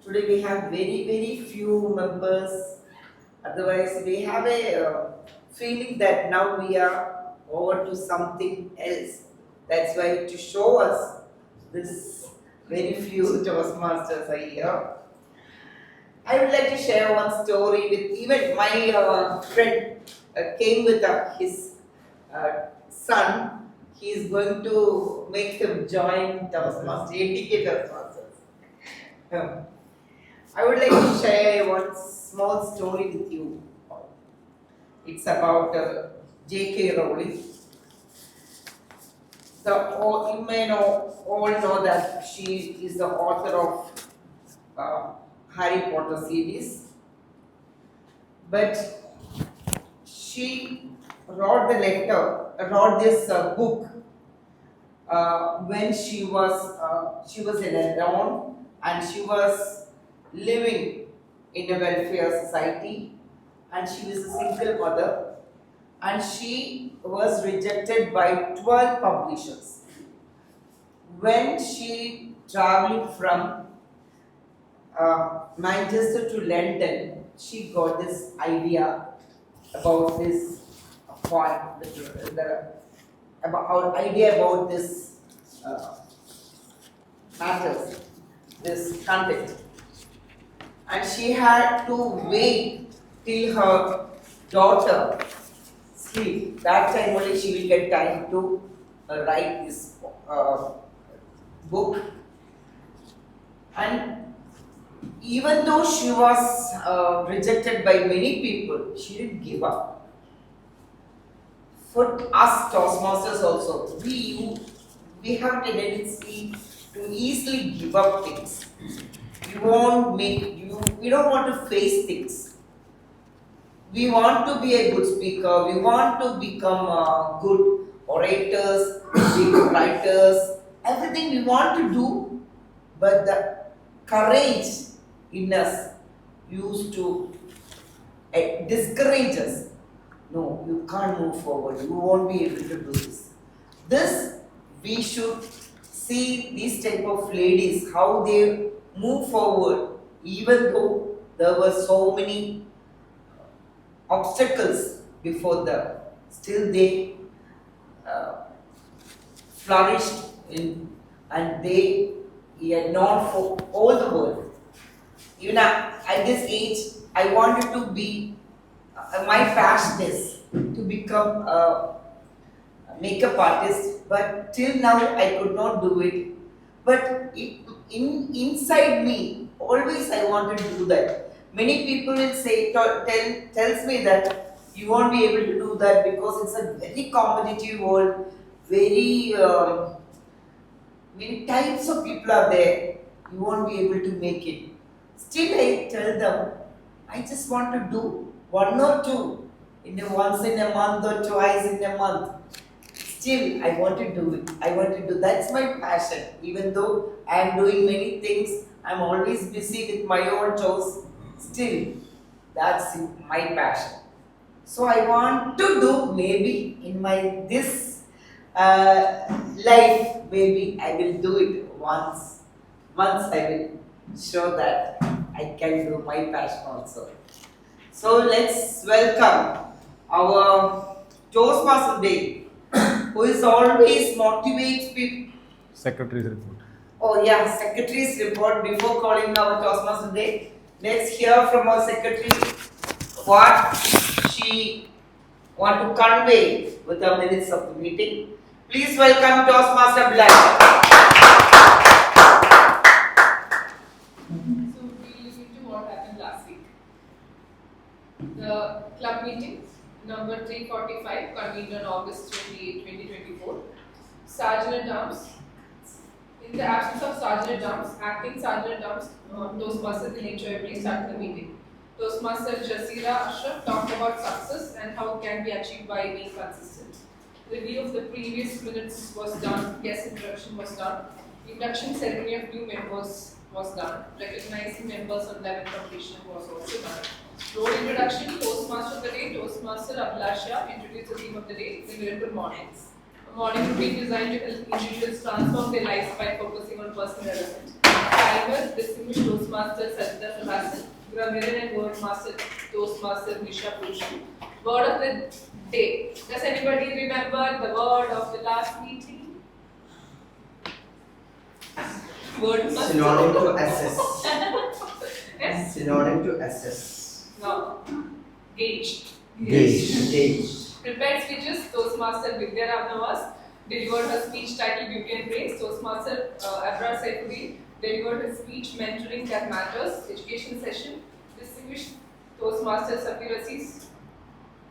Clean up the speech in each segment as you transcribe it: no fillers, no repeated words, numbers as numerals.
Today we have very few members. Otherwise, we have a feeling that now we are over to something else. That's why to show us this very few Toastmasters are here. I would like to share one story with even my friend came with his son. He is going to make him join Toastmasters, ATK Toastmasters. I would like to share one small story with you. It's about J.K. Rowling. You may all know that she is the author of Harry Potter series, but she wrote this book when she was alone and she was living in a welfare society, and she was a single mother, and she was rejected by 12 publishers. When she traveled from Manchester to London, she got this idea about this point, about this matters, this content, and she had to wait till her daughter sleep. That time only she will get time to write this book. And even though she was rejected by many people, she didn't give up. For us Toastmasters also, we have a tendency to easily give up things. We don't want to face things. We want to be a good speaker, we want to become good orators, big writers, everything we want to do, but the courage in us used to discourage us. No, you can't move forward, you won't be able to do this. We should see these type of ladies, how they move forward, even though there were so many obstacles before them. Still they flourished and they are known for all the world. Even at this age, I wanted to be, my passion is to become a makeup artist, but till now I could not do it. But inside me, always I wanted to do that. Many people will say, tells me that you won't be able to do that because it's a very competitive world, very many types of people are there, you won't be able to make it. Still I tell them, I just want to do one or two, once in a month or twice in a month. Still I want to do it. That's my passion. Even though I am doing many things, I'm always busy with my own chores. Still, that's my passion. So I want to do, maybe in my this life, maybe I will do it once. Once I will show that I can do my passion also. So let's welcome our Toastmaster Day, who is always motivates people. Secretary's report. Oh yeah, Secretary's report before calling our Toastmaster Day. Let's hear from our Secretary what she want to convey with the minutes of the meeting. Please welcome Toastmaster Abhilasha. So we look into what happened last week. The club meeting number 345 convened on August 28, 2024. Sergeant at Arms. In the absence of Sergeant at Arms, acting Sergeant at Arms, Toastmaster Dinesh please start the meeting. Toastmaster Jasira Ashraf talked about success and how it can be achieved by being consistent. Review of the previous minutes was done, guest introduction was done, induction ceremony of new members was done, recognizing members on level completion was also done. Role introduction, Toastmaster of the day, Toastmaster Abhilasha introduced the theme of the day, the miracle mornings. A morning routine designed to help individuals transform their lives by focusing on personal development. Timer, distinguished Toastmaster Toastmaster Sajitha, Grammarian and Word Master Toastmaster Nisha Pushan. Word of the day. Does anybody remember the word of the last meeting? Word master. Synonym to assess. Yes? Synonym to assess. No. Gauge. Gauge. Prepared speeches. Toastmaster Vidhya delivered her speech titled Beauty and Grace. Toastmaster Abrar Saifudheen delivered his speech Mentoring That Matters, education session. Distinguished Toastmaster Sapirasis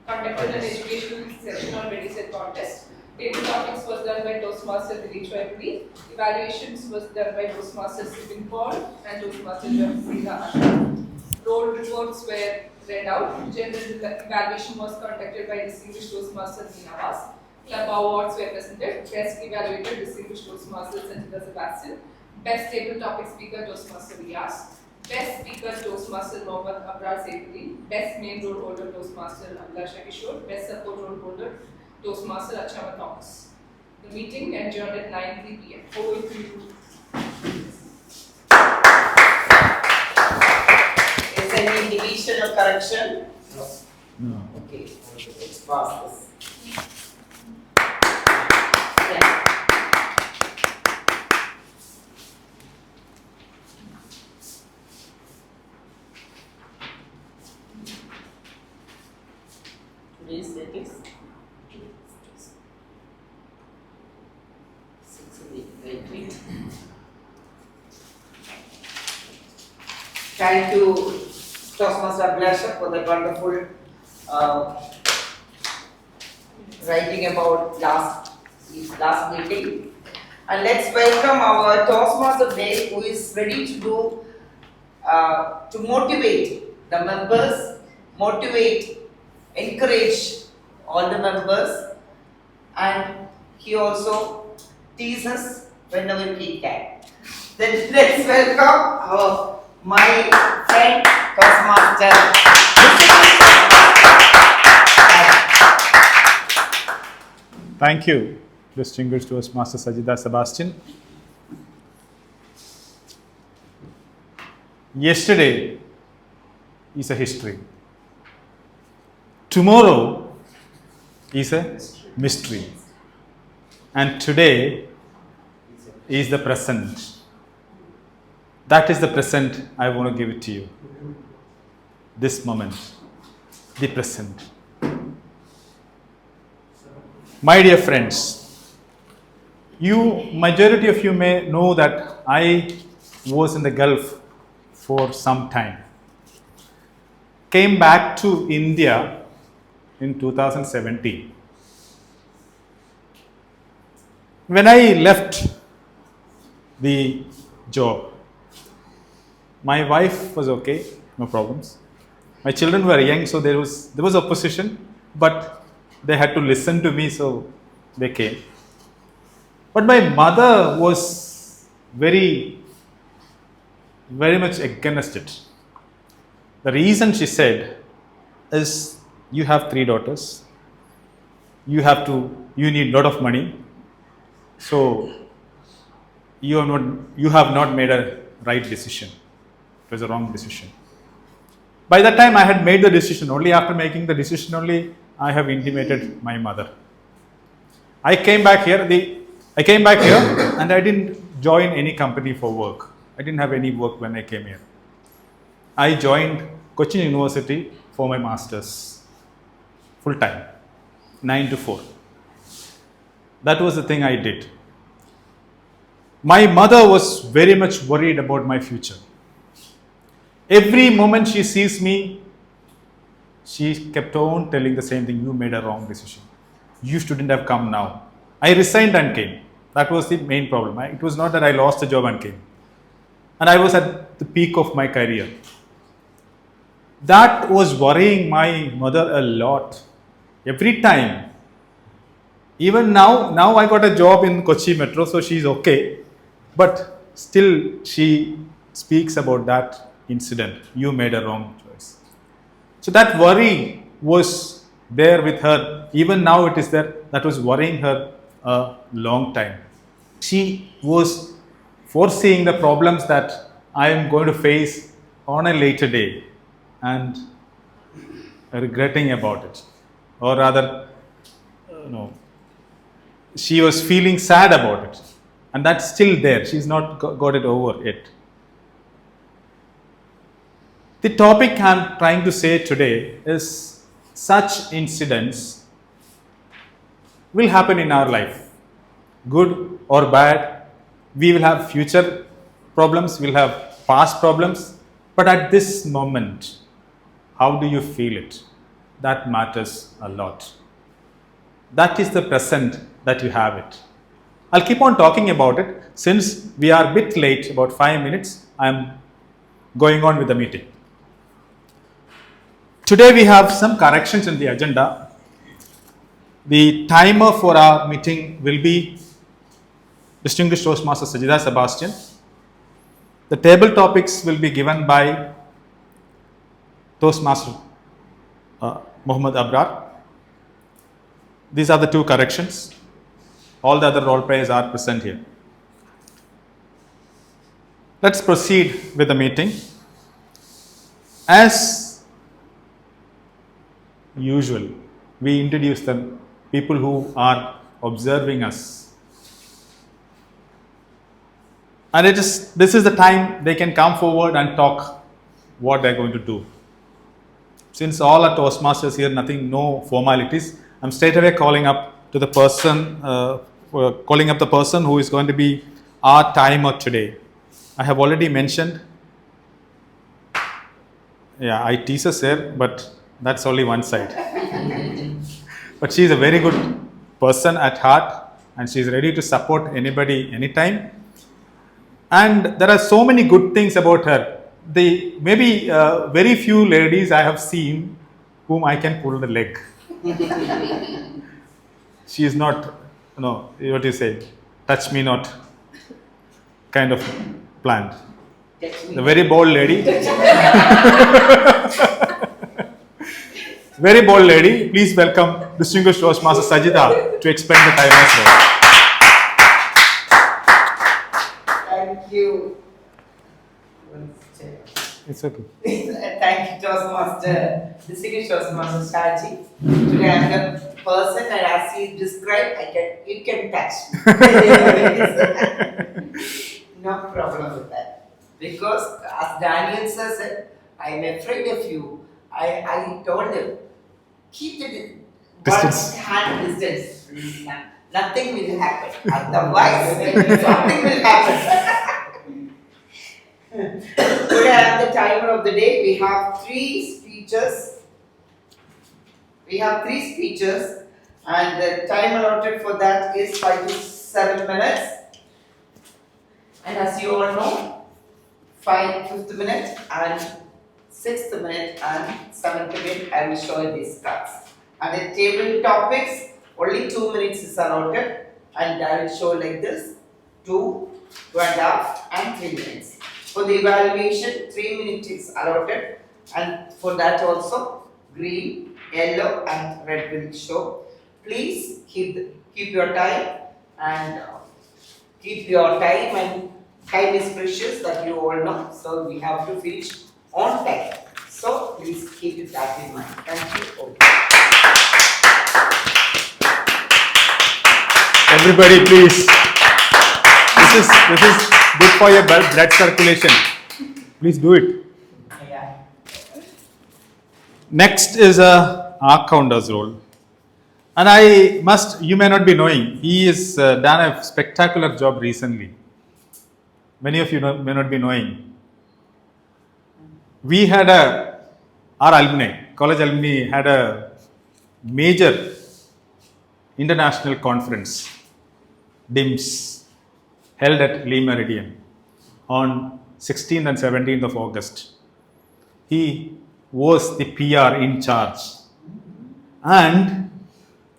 conducted an educational session on ready set contest. Table topics was done by Toastmaster Dilip. Evaluations was done by Toastmaster Stephen Paul and Toastmaster Sajitha. Role reports were read out. General evaluation was conducted by distinguished Toastmaster Navas. Club awards were presented. Best evaluator distinguished Toastmaster Sebastain. Best table topic speaker Toastmaster Riyaz. Best speaker Toastmaster Mohamed Abrar. Best main role holder Toastmaster Abhilasha. Best support role holder Toastmaster Achama Thomas. The meeting adjourned at 9:03 p.m. Over to you. Is there any deletion or correction? No. Okay, let's pass this. Yeah. Today's date is 6/8. Thank you, Toastmaster Abhilasha, for that wonderful writing about last meeting. And let's welcome our Toastmaster today, who is ready to do to motivate the members, encourage all the members, and he also teases whenever he can. Then let's welcome my friend Toastmaster. Thank you, distinguished Toastmaster Sajitha Sebastain. Yesterday is a history. Tomorrow is a mystery. And today is the present. That is the present I want to give it to you. This moment, the present. My dear friends, majority of you may know that I was in the Gulf for some time. Came back to India in 2017. When I left the job, my wife was okay, no problems. My children were young, so there was opposition, but they had to listen to me, so they came. But my mother was very, very much against it. The reason she said is, you have 3 daughters, you need a lot of money, so you have not made a right decision. It was a wrong decision. By that time I had made the decision. Only after making the decision only I have intimated my mother. I came back here and I didn't join any company for work. I didn't have any work when I came here. I joined Cochin University for my masters, full time, 9 to 4. That was the thing I did. My mother was very much worried about my future. Every moment she sees me, she kept on telling the same thing. You made a wrong decision. You shouldn't have come now. I resigned and came. That was the main problem. It was not that I lost the job and came. And I was at the peak of my career. That was worrying my mother a lot. Every time. Even now I got a job in Kochi Metro, so she's okay. But still she speaks about that incident. You made a wrong choice. So that worry was there with her. Even now it is there. That was worrying her a long time. She was foreseeing the problems that I am going to face on a later day and regretting about it. Or rather, she was feeling sad about it. And that's still there. She's not got it over yet. The topic I'm trying to say today is such incidents will happen in our life. Good or bad, we will have future problems, we'll have past problems. But at this moment, how do you feel it? That matters a lot. That is the present that you have it. I'll keep on talking about it. Since we are a bit late, about 5 minutes, I'm going on with the meeting. Today we have some corrections in the agenda. The timer for our meeting will be Distinguished Toastmaster Sajitha Sebastain. The table topics will be given by Toastmaster Mohamed Abrar. These are the two corrections. All the other role players are present here. Let's proceed with the meeting. As usual, we introduce the people who are observing us. And this is the time they can come forward and talk what they're going to do. Since all are Toastmasters here, no formalities, I'm straight away calling up the person who is going to be our timer today. I have already mentioned, I tease her here, but that's only one side. But she is a very good person at heart and she is ready to support anybody, anytime. And there are so many good things about her. Maybe very few ladies I have seen whom I can pull the leg. She is not, what do you say, touch me not kind of plant. The very bold lady. Very bold lady. Please welcome Distinguished Toastmaster Sajitha to explain the timer's role. Thank you. It's okay. Thank you, Toastmaster. Distinguished Toastmaster Shaji. Today I am the person and as he described, you can touch me. No problem with that. Because as Daniel sir said, I am afraid of you. I told him, keep the distance. Hand distance. Nothing will happen. Otherwise, something will happen. Today at the timer of the day, we have three speeches. And the time allotted for that is 5 to 7 minutes. And as you all know, 5th minute and 6th minute and 7th minute, I will show you these cards. And the table topics, only 2 minutes is allotted, and I will show like this: 2, 2.5, and 3 minutes. For the evaluation, 3 minutes is allotted, and for that also, green, yellow, and red will show. Please keep your time and time is precious, that you all know. So we have to finish on time. So please keep that in mind. Thank you all. Everybody, please. This is good for your blood circulation. Please do it. Yeah. Next is our counter's role. And you may not be knowing, he has done a spectacular job recently. Many of you may not be knowing. We had our college alumni had a major international conference, DIMS, held at Lee Meridian on 16th and 17th of August. He was the PR in charge. And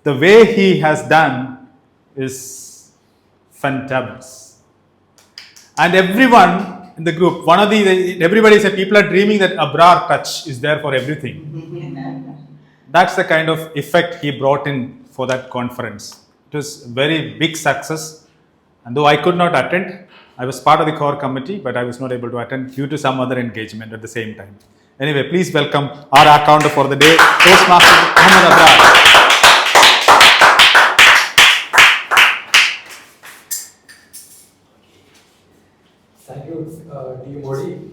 the way he has done is fantabulous. And everyone in the group, everybody said people are dreaming that Abrar touch is there for everything. That's the kind of effect he brought in for that conference. It was a very big success. And though I could not attend, I was part of the core committee, but I was not able to attend due to some other engagement at the same time. Anyway, please welcome our accountant for the day, Toastmaster Mohamed Abrar. Thank you, TMOD.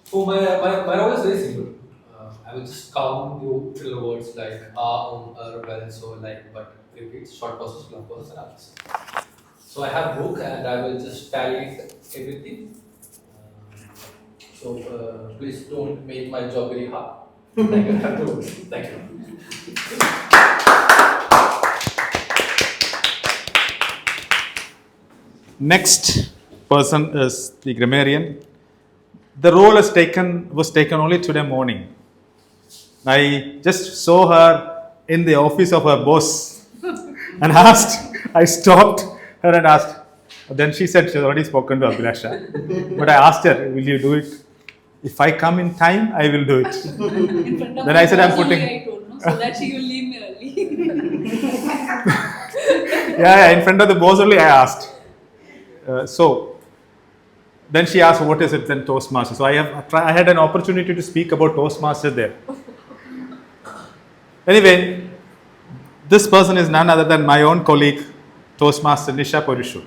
So my role is very simple. I will just count you filler words like well, and so like, but repeat short process, long process, and others. So I have book and I will just tally everything. So please don't make my job very hard. Thank you. Thank you. Next person is the grammarian. The role was taken only today morning. I just saw her in the office of her boss and asked, I stopped her and asked. Then she said she's already spoken to Abhilasha. But I asked her, will you do it? If I come in time, I will do it. In front of Then I said, I'm only putting. I told, no? So that she will leave me early. Yeah, in front of the boss only I asked. So then she asked, what is it then Toastmaster? So I had an opportunity to speak about Toastmaster there. Anyway, this person is none other than my own colleague, Toastmaster Nisha Purushu.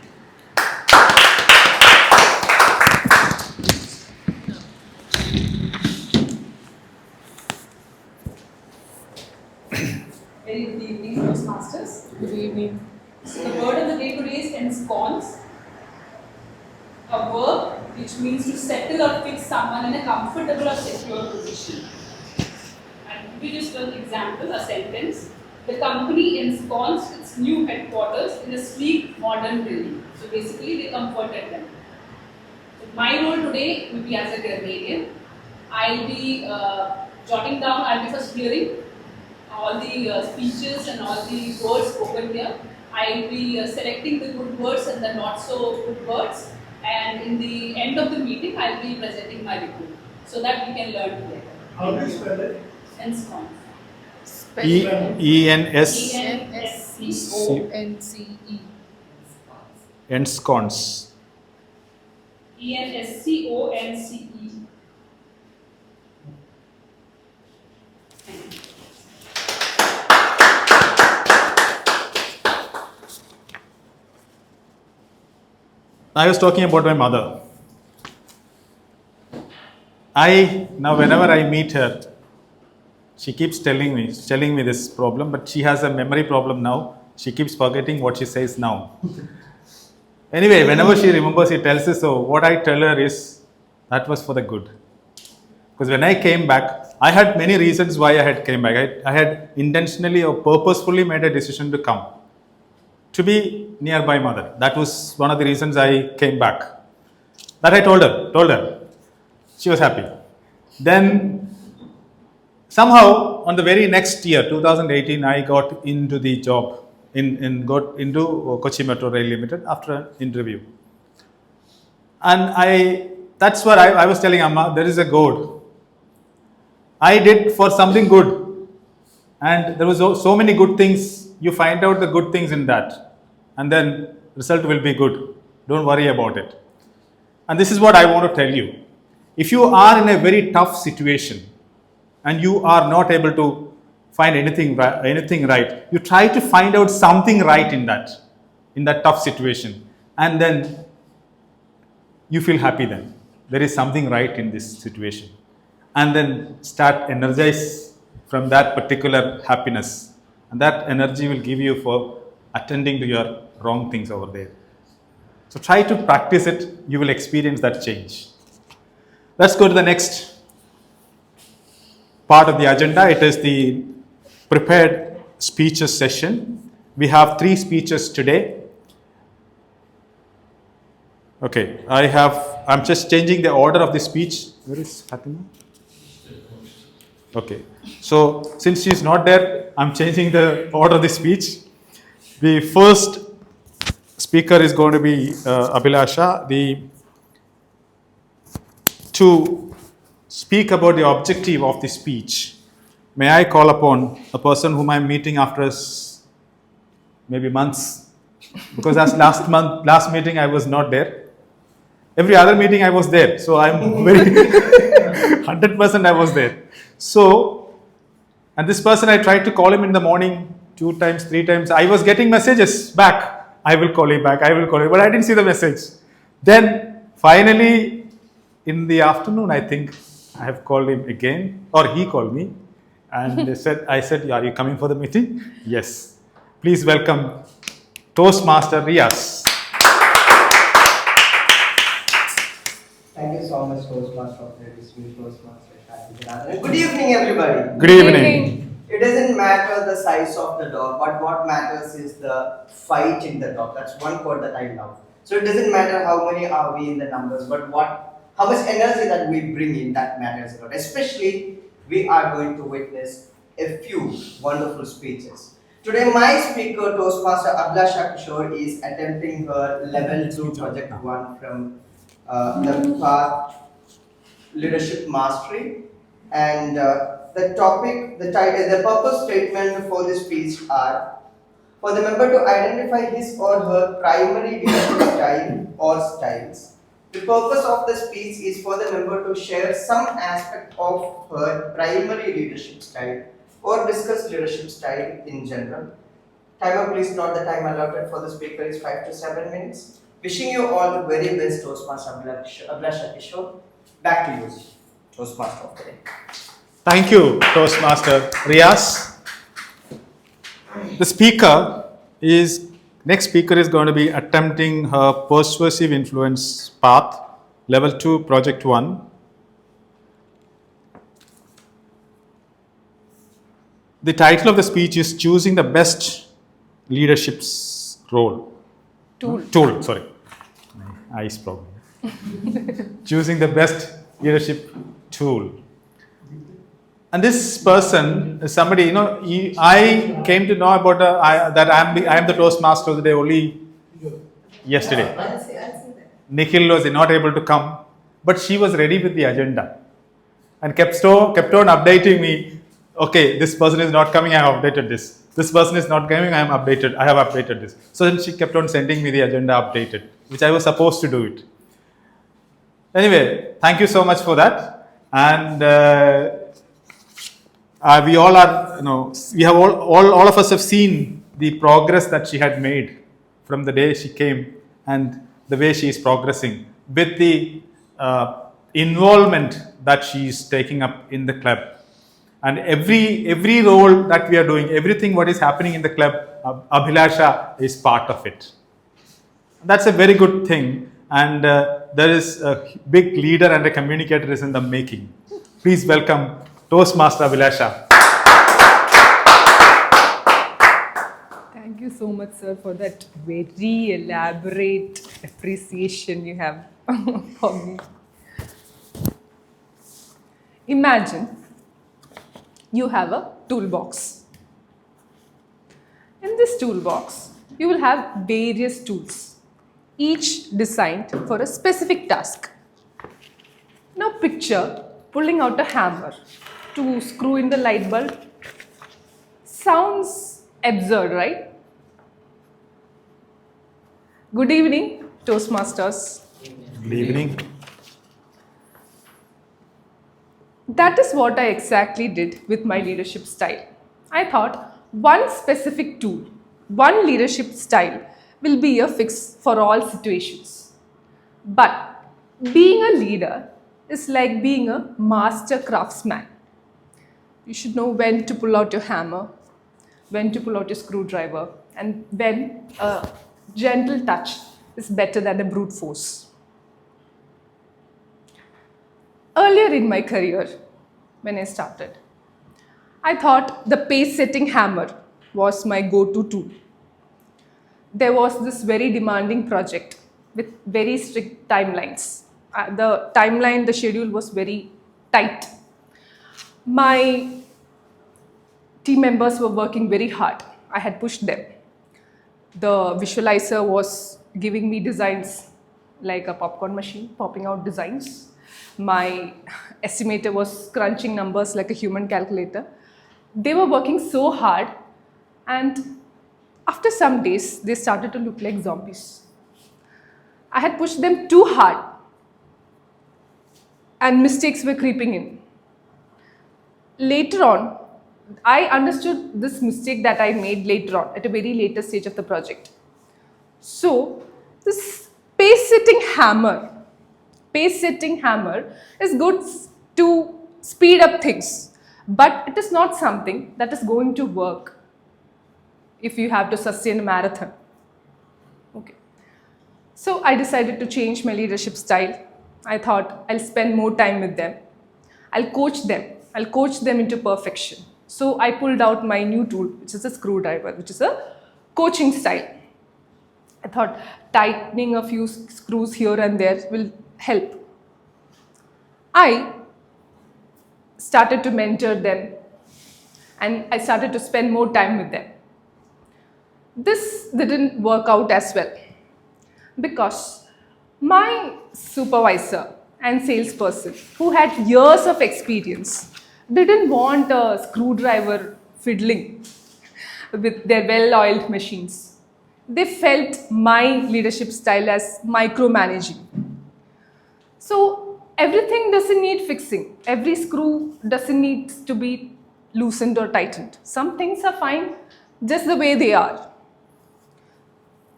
Very good evening, Toastmasters. Good evening. So the word of the day today is ensconce. A verb which means to settle or fix someone in a comfortable or secure position. And to give you just an example, a sentence. The company ensconced its new headquarters in a sleek, modern building. So basically, they comforted them. So my role today will be as a grammarian. I'll be jotting down, I'll be first hearing all the speeches and all the words spoken here. I'll be selecting the good words and the not so good words. And in the end of the meeting, I'll be presenting my report so that we can learn together. How do you spell it? Ensconce. E-N-S. E-N-S-C-O-N-C-E. Ensconce. E-N-S-C-O-N-C-E. I was talking about my mother. Now whenever I meet her, she keeps telling me this problem, but she has a memory problem now. She keeps forgetting what she says now. Anyway, whenever she remembers, she tells us so. What I tell her is, that was for the good. Because when I came back, I had many reasons why I had came back. I had intentionally or purposefully made a decision to come. To be near my mother. That was one of the reasons I came back. That I told her. She was happy. Then somehow on the very next year, 2018, I got into the job, got into Kochi Metro Rail Limited after an interview. And that's what I was telling Amma, there is a God. I did for something good. And there was so many good things. You find out the good things in that. And then result will be good. Don't worry about it. And this is what I want to tell you. If you are in a very tough situation and you are not able to find anything right, you try to find out something right in that tough situation. And then you feel happy then. There is something right in this situation. And then start energize from that particular happiness. And that energy will give you for attending to your wrong things over there. So try to practice it. You will experience that change. Let's go to the next part of the agenda. It is the prepared speeches session. We have 3 speeches today. Okay, I'm just changing the order of the speech. Where is Fatima? Okay, so since she's not there, I'm changing the order of the speech. The first speaker is going to be Abhilasha. To speak about the objective of the speech, may I call upon a person whom I'm meeting after maybe months, because as last meeting I was not there. Every other meeting I was there. So I'm very 100% I was there. So, and this person, I tried to call him in the morning 2 times, 3 times. I was getting messages back. I will call you back. I will call you. But I didn't see the message. Then finally, in the afternoon, I think I have called him again, or he called me, and I said, are you coming for the meeting? Yes. Please welcome Toastmaster Riyaz. Thank you so much, Toastmaster of the distinguished Toastmaster Shaji Janardhanan. Good evening, everybody. Good evening. It doesn't matter the size of the dog, but what matters is the fight in the dog. That's one quote that I love. So it doesn't matter how many are we in the numbers, but how much energy that we bring in, that matters a lot. Especially, we are going to witness a few wonderful speeches. Today, my speaker, Toastmaster Abhilasha is attempting her level 2 project 1 from the path leadership mastery, and the topic, the title, the purpose statement for this speech are for the member to identify his or her primary leadership style or styles. The purpose of the speech is for the member to share some aspect of her primary leadership style or discuss leadership style in general. Timer, please note the time allotted for the speaker is 5 to 7 minutes. Wishing you all the very best, Toastmaster Abhilasha. Back to you, Toastmaster of the day. Thank you, Toastmaster Riyaz. Next speaker is going to be attempting her persuasive influence path, level 2, project 1. The title of the speech is Choosing the Best Leadership Role. Tool, sorry. My eyes problem. Choosing the best leadership tool. And this person is somebody, I came to know about that I am the Toastmaster of the day only yesterday. Nikhil was not able to come, but she was ready with the agenda and kept on updating me. Okay, this person is not coming, I have updated this. This person is not coming, I have updated this. So then she kept on sending me the agenda updated, which I was supposed to do it. Anyway, thank you so much for that. And we all are, we have all of us have seen the progress that she had made from the day she came and the way she is progressing with the involvement that she is taking up in the club. And every role that we are doing, everything what is happening in the club, Abhilasha is part of it. That's a very good thing. And there is a big leader and a communicator is in the making. Please welcome Toastmaster Abhilasha. Thank you so much, sir, for that very elaborate appreciation you have for me. Imagine you have a toolbox. In this toolbox, you will have various tools, each designed for a specific task. Now picture pulling out a hammer to screw in the light bulb. Sounds absurd, right? Good evening, Toastmasters. Good evening. That is what I exactly did with my leadership style. I thought one specific tool, one leadership style will be a fix for all situations. But being a leader is like being a master craftsman. You should know when to pull out your hammer, when to pull out your screwdriver, and when a gentle touch is better than a brute force. Earlier in my career, when I started, I thought the pace-setting hammer was my go-to tool. There was this very demanding project with very strict timelines. The schedule was very tight. My team members were working very hard. I had pushed them. The visualizer was giving me designs like a popcorn machine, popping out designs. My estimator was crunching numbers like a human calculator. They were working so hard, and after some days, they started to look like zombies. I had pushed them too hard, and mistakes were creeping in. Later on, I understood this mistake that I made later on at a very later stage of the project. So, this pace setting hammer is good to speed up things, but it is not something that is going to work if you have to sustain a marathon. Okay. So I decided to change my leadership style. I thought I'll spend more time with them. I'll coach them into perfection. So I pulled out my new tool, which is a screwdriver, which is a coaching style. I thought tightening a few screws here and there will help. I started to mentor them and I started to spend more time with them. This didn't work out as well because my supervisor and salesperson who had years of experience didn't want a screwdriver fiddling with their well-oiled machines. They felt my leadership style as micromanaging. So everything doesn't need fixing. Every screw doesn't need to be loosened or tightened. Some things are fine just the way they are.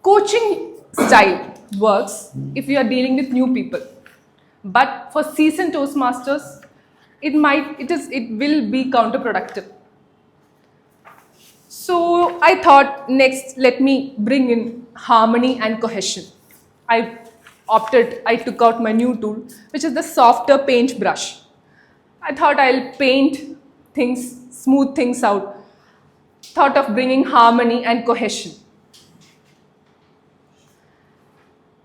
Coaching style works if you are dealing with new people. But for seasoned Toastmasters, it will be counterproductive. So I thought next, let me bring in harmony and cohesion. I took out my new tool, which is the softer paint brush. I thought I'll paint things, smooth things out. Thought of bringing harmony and cohesion.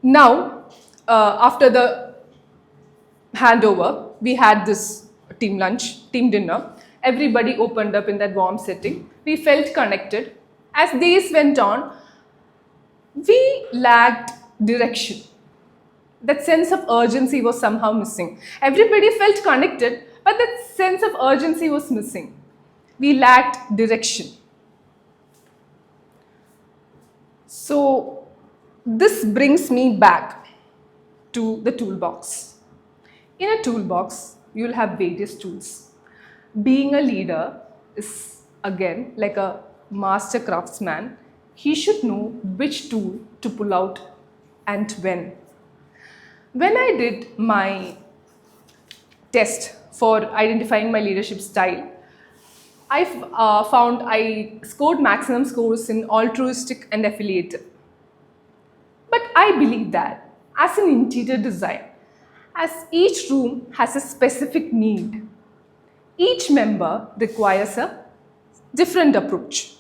Now, after the handover, we had this team lunch, team dinner. Everybody opened up in that warm setting. We felt connected. As days went on, we lacked direction. That sense of urgency was somehow missing. Everybody felt connected, but that sense of urgency was missing. We lacked direction. So, this brings me back to the toolbox. In a toolbox, you'll have various tools. Being a leader is, again, like a master craftsman. He should know which tool to pull out and when. When I did my test for identifying my leadership style, I found I scored maximum scores in altruistic and affiliative. But I believe that as an interior design, as each room has a specific need, each member requires a different approach.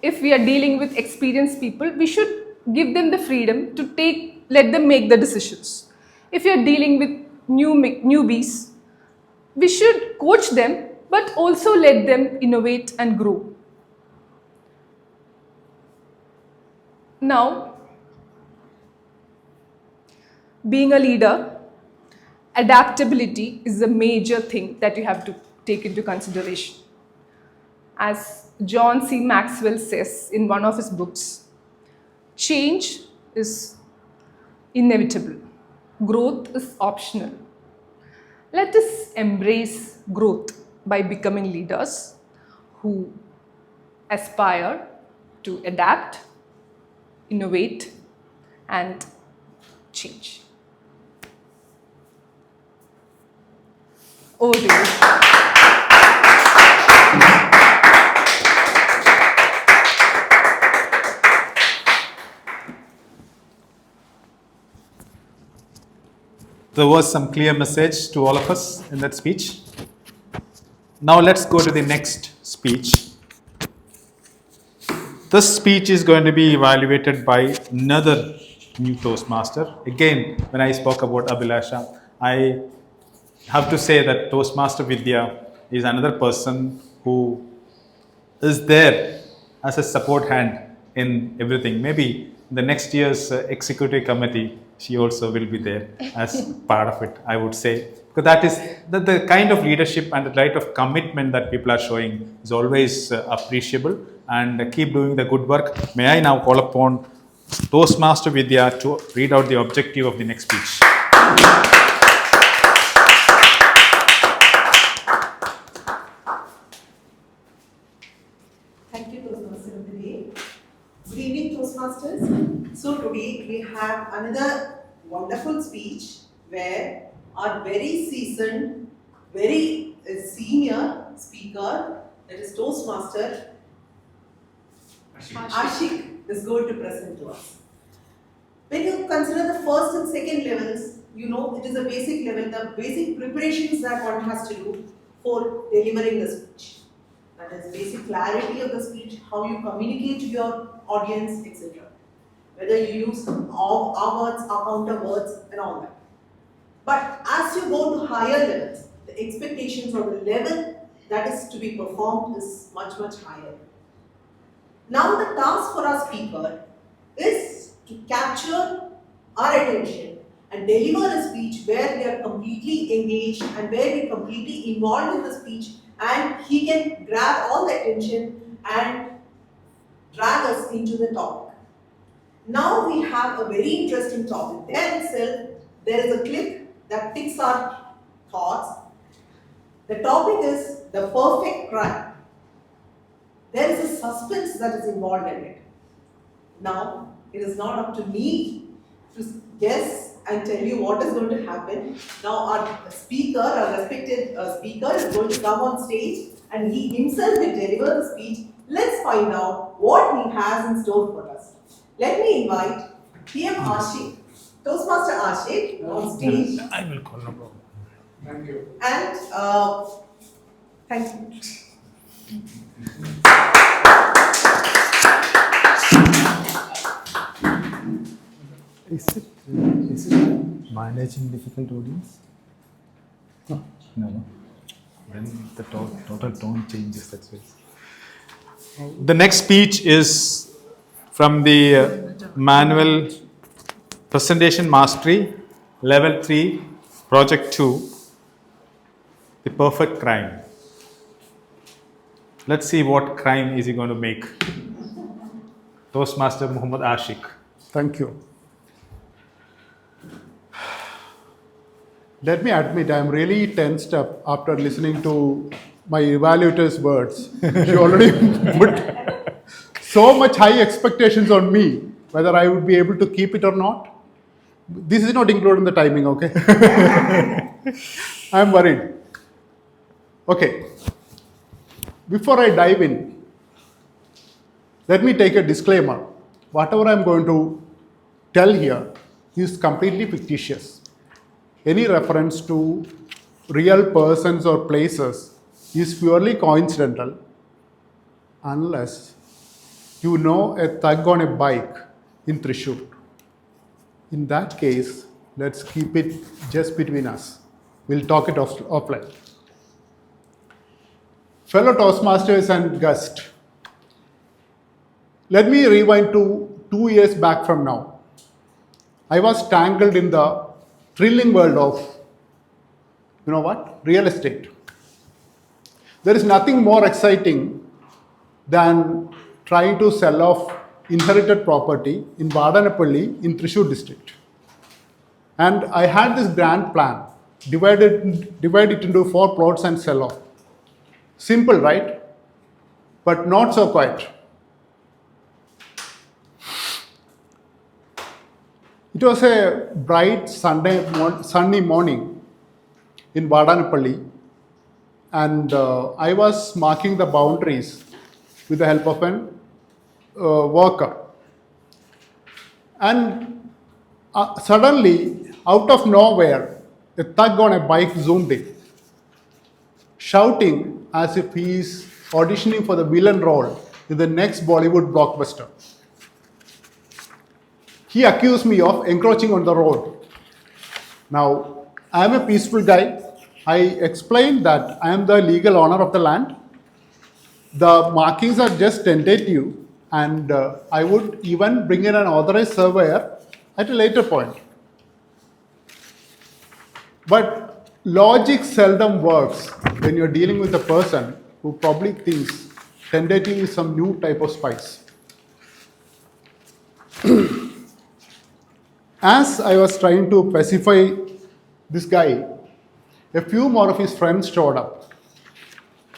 If we are dealing with experienced people, we should give them the freedom to let them make the decisions. If you are dealing with newbies, we should coach them, but also let them innovate and grow. Now, being a leader, adaptability is a major thing that you have to take into consideration. As John C. Maxwell says in one of his books, change is inevitable. Growth is optional. Let us embrace growth by becoming leaders who aspire to adapt, innovate, and change. Over to you. There was some clear message to all of us in that speech. Now let's go to the next speech. This speech is going to be evaluated by another new Toastmaster. Again, when I spoke about Abhilasha, I have to say that Toastmaster Vidhya is another person who is there as a support hand in everything. Maybe the next year's executive committee, she also will be there as part of it, I would say. Because that is the kind of leadership and the kind of commitment that people are showing is always appreciable, and keep doing the good work. May I now call upon Toastmaster Vidhya to read out the objective of the next speech. Thank you, Toastmaster of the day. Good evening, Toastmasters. So today we have another wonderful speech where our very seasoned, very senior speaker, that is Toastmaster Ashik, is going to present to us. When you consider the first and second levels, you know it is a basic level, the basic preparations that one has to do for delivering the speech. That is basic clarity of the speech, how you communicate to your audience, etc. Whether you use our words, our counter words, and all that. But as you go to higher levels, the expectations or the level that is to be performed is much, much higher. Now the task for our speaker is to capture our attention and deliver a speech where we are completely engaged and where we are completely involved in the speech, and he can grab all the attention and drag us into the topic. Now we have a very interesting topic. There itself, there is a clip that picks our thoughts. The topic is the perfect crime. There is a suspense that is involved in it. Now, it is not up to me to guess and tell you what is going to happen. Now our speaker, our respected speaker is going to come on stage and he himself will deliver the speech. Let's find out what he has in store for us. Let me invite TM Ashik, Toastmaster Ashik on stage. I will call, no problem. Thank you. And thank you. Is it managing difficult audience? No. No. Then the total tone changes, that's why. The next speech is from the manual Presentation Mastery, Level 3, Project 2, The Perfect Crime. Let's see what crime is he going to make. Toastmaster Mohamed Ashik. Thank you. Let me admit, I'm really tensed up after listening to my evaluator's words. She already put so much high expectations on me, whether I would be able to keep it or not. This is not included in the timing, okay? I'm worried. Okay. Before I dive in, let me take a disclaimer. Whatever I'm going to tell here is completely fictitious. Any reference to real persons or places is purely coincidental unless you know a thug on a bike in Thrissur. In that case, let's keep it just between us. We'll talk it offline. Fellow Toastmasters and guests, let me rewind to 2 years back from now. I was tangled in the thrilling world of, you know what, real estate. There is nothing more exciting than trying to sell off inherited property in Vadanapalli in Thrissur district. And I had this grand plan, divide it into 4 plots and sell off. Simple, right? But not so quiet. It was a bright sunny morning in Vadanapalli, and I was marking the boundaries with the help of an worker. And suddenly, out of nowhere, a thug on a bike zoomed in, shouting as if he is auditioning for the villain role in the next Bollywood blockbuster. He accused me of encroaching on the road. Now, I am a peaceful guy. I explained that I am the legal owner of the land. The markings are just tentative, and I would even bring in an authorized surveyor at a later point. But logic seldom works when you're dealing with a person who probably thinks tentative is some new type of spice. As I was trying to pacify this guy, a few more of his friends showed up.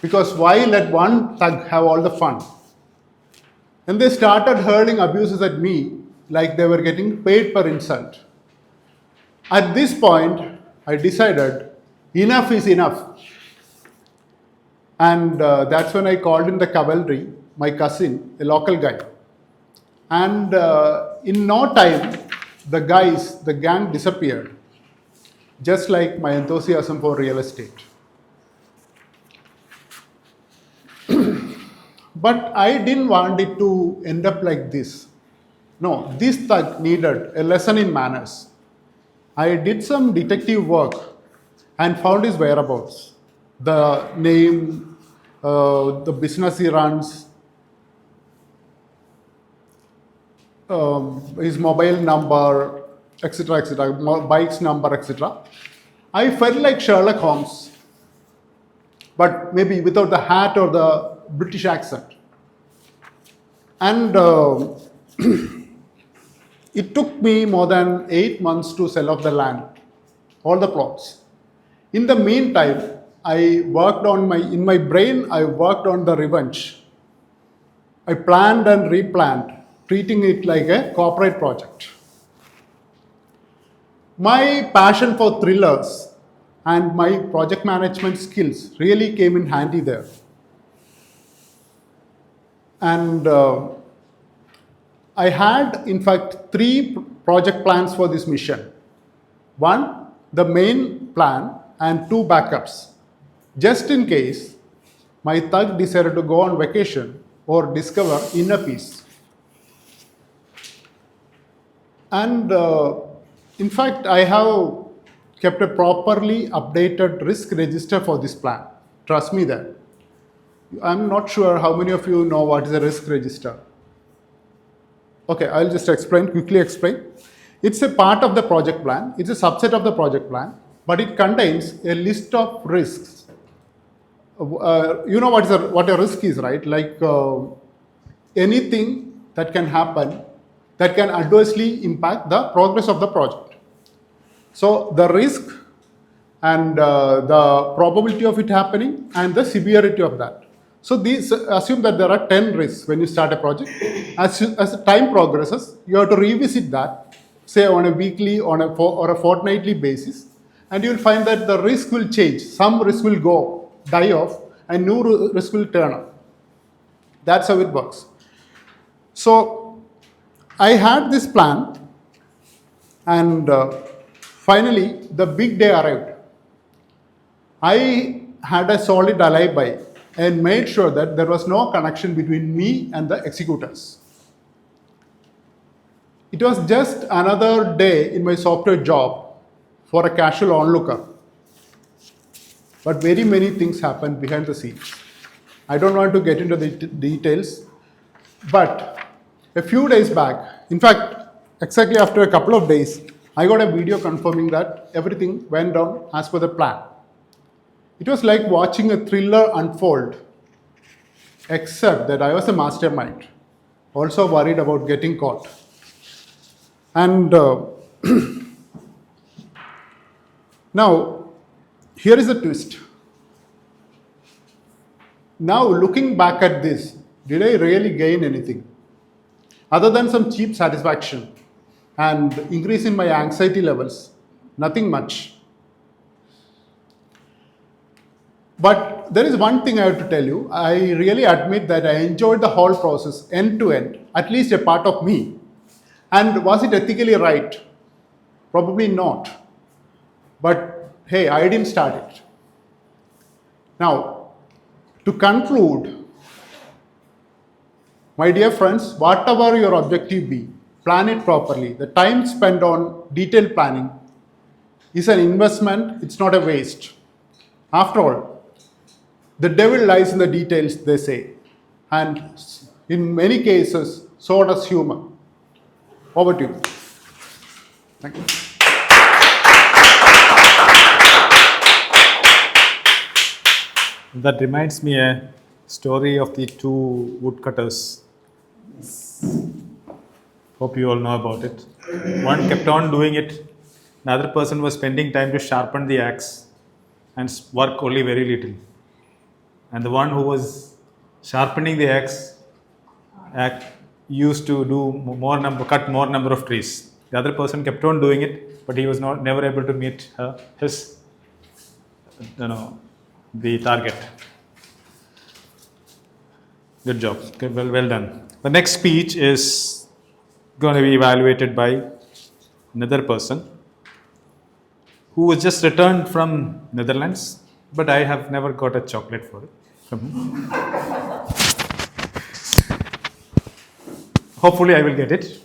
Because why let one thug have all the fun? And they started hurling abuses at me like they were getting paid per insult. At this point, I decided enough is enough. And that's when I called in the cavalry, my cousin, a local guy. And in no time, the gang disappeared, just like my enthusiasm for real estate. But I didn't want it to end up like this. No, this thug needed a lesson in manners. I did some detective work and found his whereabouts, the name, the business he runs, his mobile number, etc., bike's number, etc. I felt like Sherlock Holmes, but maybe without the hat or the British accent. And it took me more than 8 months to sell off the land, all the plots. In the meantime, in my brain, I worked on the revenge. I planned and replanned, treating it like a corporate project. My passion for thrillers and my project management skills really came in handy there. And I had, in fact, 3 project plans for this mission. 1, the main plan, and 2 backups, just in case my thug decided to go on vacation or discover inner peace. And in fact, I have kept a properly updated risk register for this plan. Trust me that. I'm not sure how many of you know what is a risk register. Okay, I'll just quickly explain. It's a part of the project plan. It's a subset of the project plan, but it contains a list of risks. You know what a risk is, right? Like anything that can happen that can adversely impact the progress of the project. So the risk and the probability of it happening and the severity of that. So these assume that there are 10 risks when you start a project. As time progresses, you have to revisit that, say on a weekly or a fortnightly basis, and you will find that the risk will change. Some risk will die off, and new risk will turn up. That's how it works. So I had this plan, and finally the big day arrived. I had a solid alibi and made sure that there was no connection between me and the executors. It was just another day in my software job for a casual onlooker. But very many things happened behind the scenes. I don't want to get into the details, but a few days back, in fact, exactly after a couple of days, I got a video confirming that everything went down as per the plan. It was like watching a thriller unfold, except that I was a mastermind, also worried about getting caught. And now, here is a twist. Now, looking back at this, did I really gain anything? Other than some cheap satisfaction and increase in my anxiety levels, nothing much. But there is one thing I have to tell you. I really admit that I enjoyed the whole process end to end, at least a part of me. And was it ethically right? Probably not. But hey, I didn't start it. Now, to conclude, my dear friends, whatever your objective be, plan it properly. The time spent on detailed planning is an investment, it's not a waste. After all, the devil lies in the details, they say. And in many cases, so does humor. Over to you. Thank you. That reminds me a story of the 2 woodcutters. Hope you all know about it. One kept on doing it Another person was spending time to sharpen the axe and work only very little. And the one who was sharpening the axe used to do cut more number of trees. The other person kept on doing it, but he was never able to meet his, the target. Good job. Okay, well done. The next speech is going to be evaluated by another person who was just returned from Netherlands, but I have never got a chocolate for it from him. Hopefully I will get it.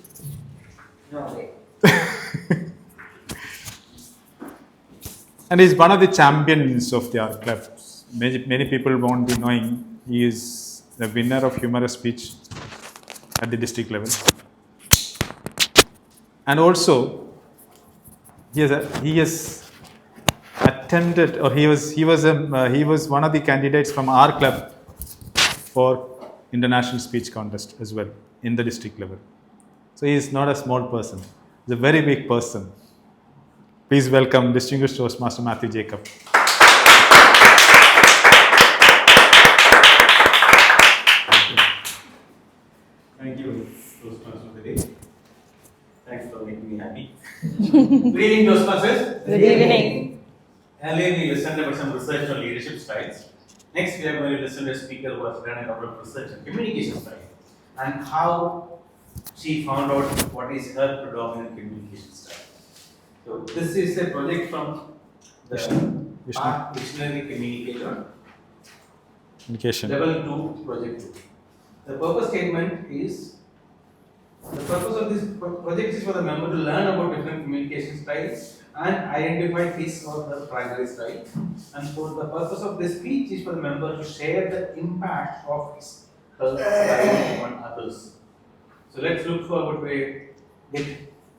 No way. And he's one of the champions of the art club. Many people won't be knowing he is the winner of humorous speech at the district level. And also, he has attended, or he was one of the candidates from our club for international speech contest as well in the district level. So he is not a small person; he's a very big person. Please welcome distinguished Toastmaster Mathew Jacob. Thank you, Toastmaster of the day. Thanks for making me happy. Good evening, Toastmasters. Good evening. Earlier we listened about some research on leadership styles. Next we are going to listen to a speaker who has done a couple of research on communication styles and how she found out what is her predominant communication style. So this is a project from the Art Visionary Communicator. Communication. Level 2, Project 2. The purpose statement is, the purpose of this project is for the member to learn about different communication styles and identify his or her primary style. And for the purpose of this speech is for the member to share the impact of his her style on others. So let's look forward to get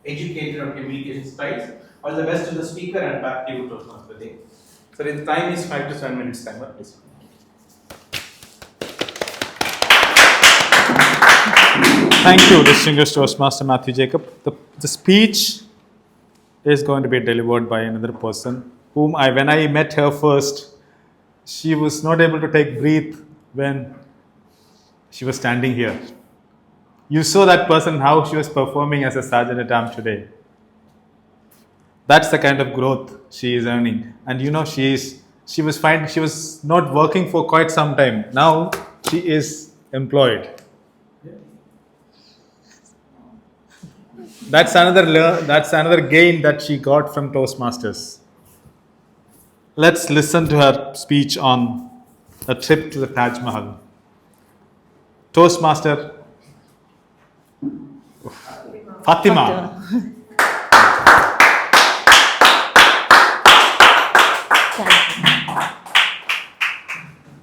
educated on communication styles. All the best to the speaker and back to you, Toastmaster. So the time is 5 to 7 minutes timer, please. Thank you, distinguished Toastmaster Mathew Jacob. The speech is going to be delivered by another person whom when I met her first, she was not able to take breath when she was standing here. You saw that person, how she was performing as a sergeant at arms today. That's the kind of growth she is earning. And she was not working for quite some time. Now she is employed. That's another gain that she got from Toastmasters. Let's listen to her speech on a trip to the Taj Mahal. Toastmaster Fathima.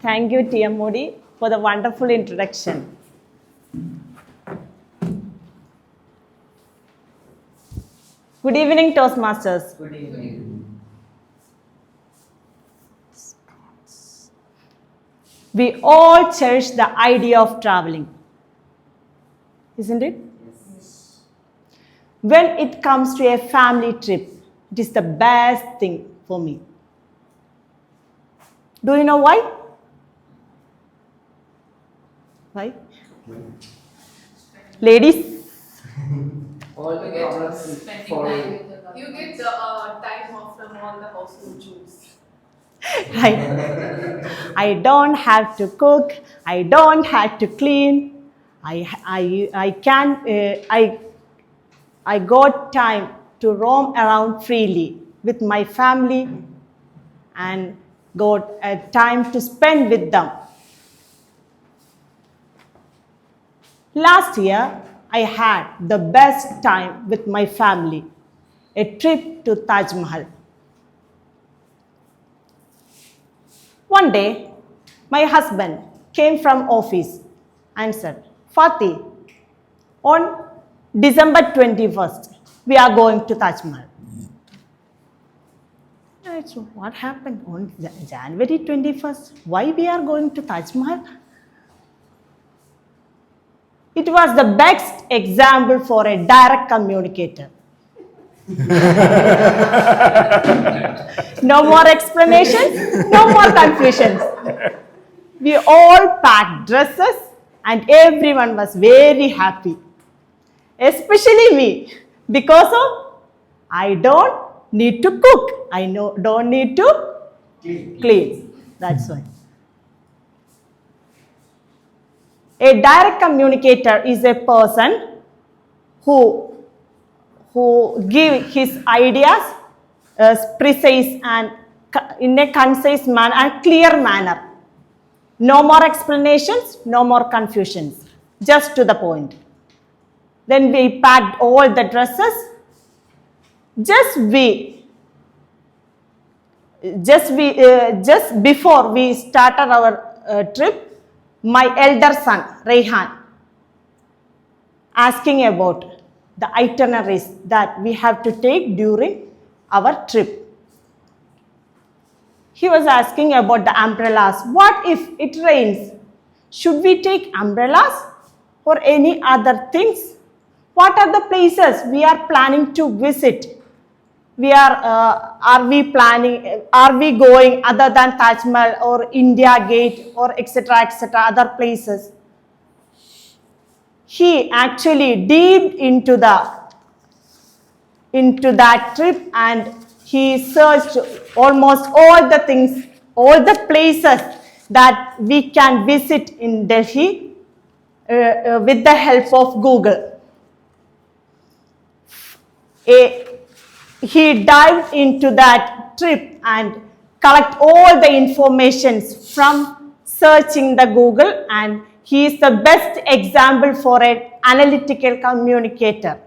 Thank you, TMOD, for the wonderful introduction. Good evening, Toastmasters. Good evening. We all cherish the idea of traveling, isn't it? Yes. When it comes to a family trip, it is the best thing for me. Do you know why? Why? Ladies? All the problems Spending follow. time with the You get the time off from all the household chores. I don't have to cook. I don't have to clean. I got time to roam around freely with my family and got time to spend with them. Last year, I had the best time with my family, a trip to Taj Mahal. One day, my husband came from office and said, Fatih, on December 21st, we are going to Taj Mahal. I said, what happened on January 21st? Why we are going to Taj Mahal? It was the best example for a direct communicator. No more explanations, no more confusions. We all packed dresses and everyone was very happy. Especially me, because of I don't need to cook. Don't need to clean. That's why. A direct communicator is a person who give his ideas precise and in a concise manner and clear manner. No more explanations, no more confusions. Just to the point. Then we packed all the dresses. Just before we started our trip, my elder son, Rehan, asking about the itineraries that we have to take during our trip. He was asking about the umbrellas. What if it rains? Should we take umbrellas or any other things? What are the places we are planning to visit? Are we going other than Taj Mahal or India Gate or etc. other places? He actually deep into that trip and he searched almost all the things, all the places that we can visit in Delhi with the help of Google. He dived into that trip and collect all the informations from searching the Google, and he is the best example for an analytical communicator.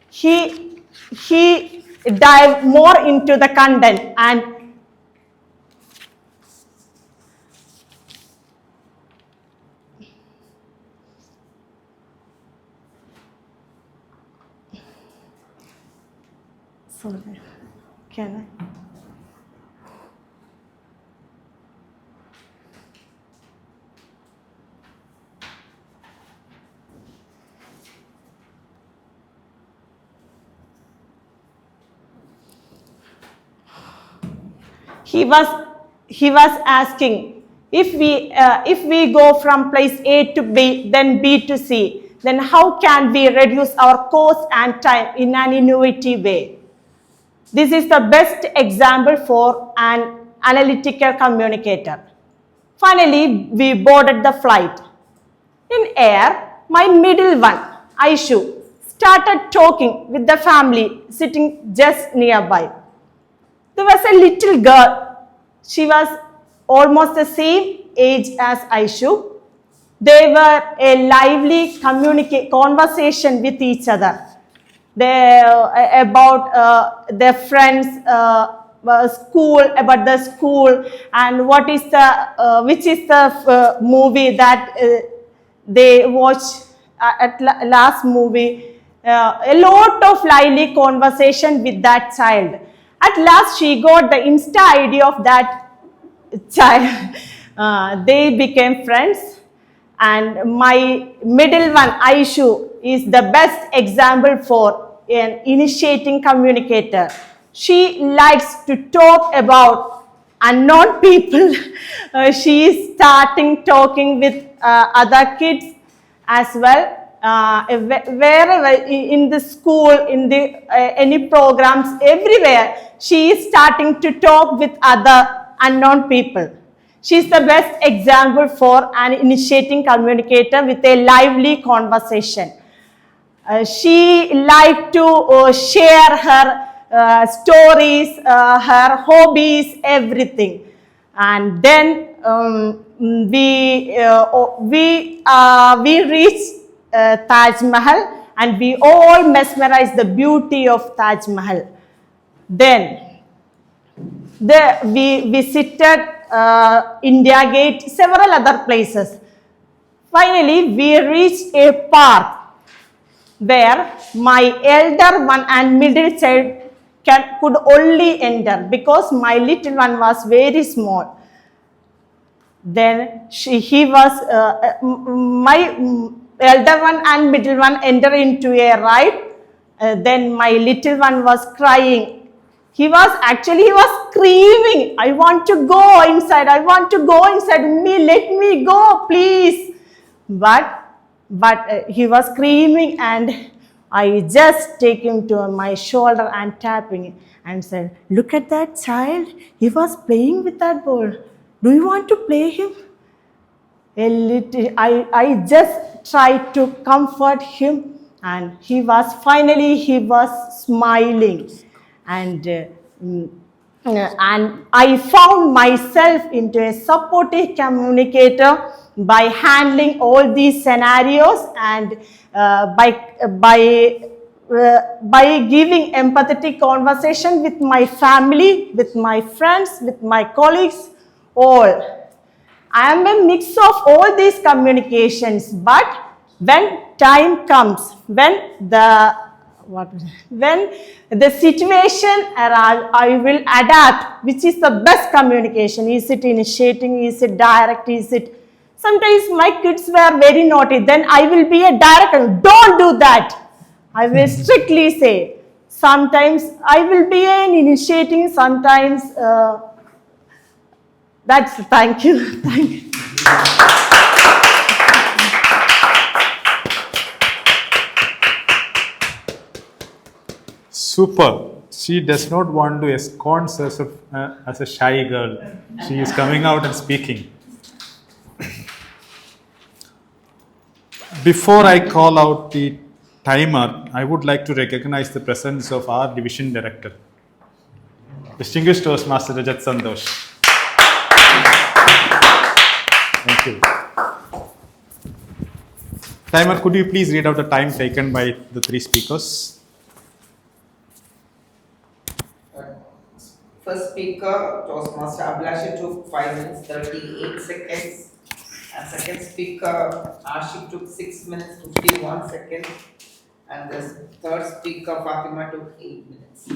He dived more into the content and can I? He was asking, if we go from place A to B, then B to C, then how can we reduce our cost and time in an innovative way? This is the best example for an analytical communicator. Finally, we boarded the flight. In air, my middle one, Aishu, started talking with the family sitting just nearby. There was a little girl. She was almost the same age as Aishu. They were a lively conversation with each other. About their friends, school, about the school, and what is the which is the movie that they watched at last movie. A lot of lively conversation with that child. At last, she got the Insta ID of that child. They became friends, and my middle one, Aishu, is the best example for an initiating communicator. She likes to talk about unknown people. She is starting talking with other kids as well. Wherever in the school, in the any programs, everywhere, she is starting to talk with other unknown people. She is the best example for an initiating communicator with a lively conversation. She liked to share her stories, her hobbies, everything. And then we reached Taj Mahal, and we all mesmerized the beauty of Taj Mahal. Then we visited India Gate, several other places. Finally, we reached a park where my elder one and middle child could only enter because my little one was very small. Then my elder one and middle one enter into a ride, then my little one was crying. He was screaming, I want to go inside, I want to go inside, let me go, please. But he was screaming, and I just take him to my shoulder and tapping it and said, look at that child, he was playing with that ball. Do you want to play him? I just tried to comfort him, and he was smiling, and I found myself into a supportive communicator by handling all these scenarios, and by giving empathetic conversation with my family, with my friends, with my colleagues, all. I am a mix of all these communications, but when time comes, when the situation arrives, I will adapt which is the best communication. Is it initiating? Is it direct? Is it? Sometimes my kids were very naughty. Then I will be a direct. Don't do that. I will strictly say. Sometimes I will be an initiating. Sometimes. Thank you. Thank you. Super. She does not want to ensconce herself as a shy girl. She is coming out and speaking. Before I call out the timer, I would like to recognize the presence of our division director, distinguished Toastmaster Rajat Santhosh. Thank you. Timer, could you please read out the time taken by the three speakers? First speaker, Toastmaster Abhilasha, took 5 minutes 38 seconds. And second speaker, Ashik, took 6 minutes 51 seconds. And the third speaker, Fathima, took 8 minutes.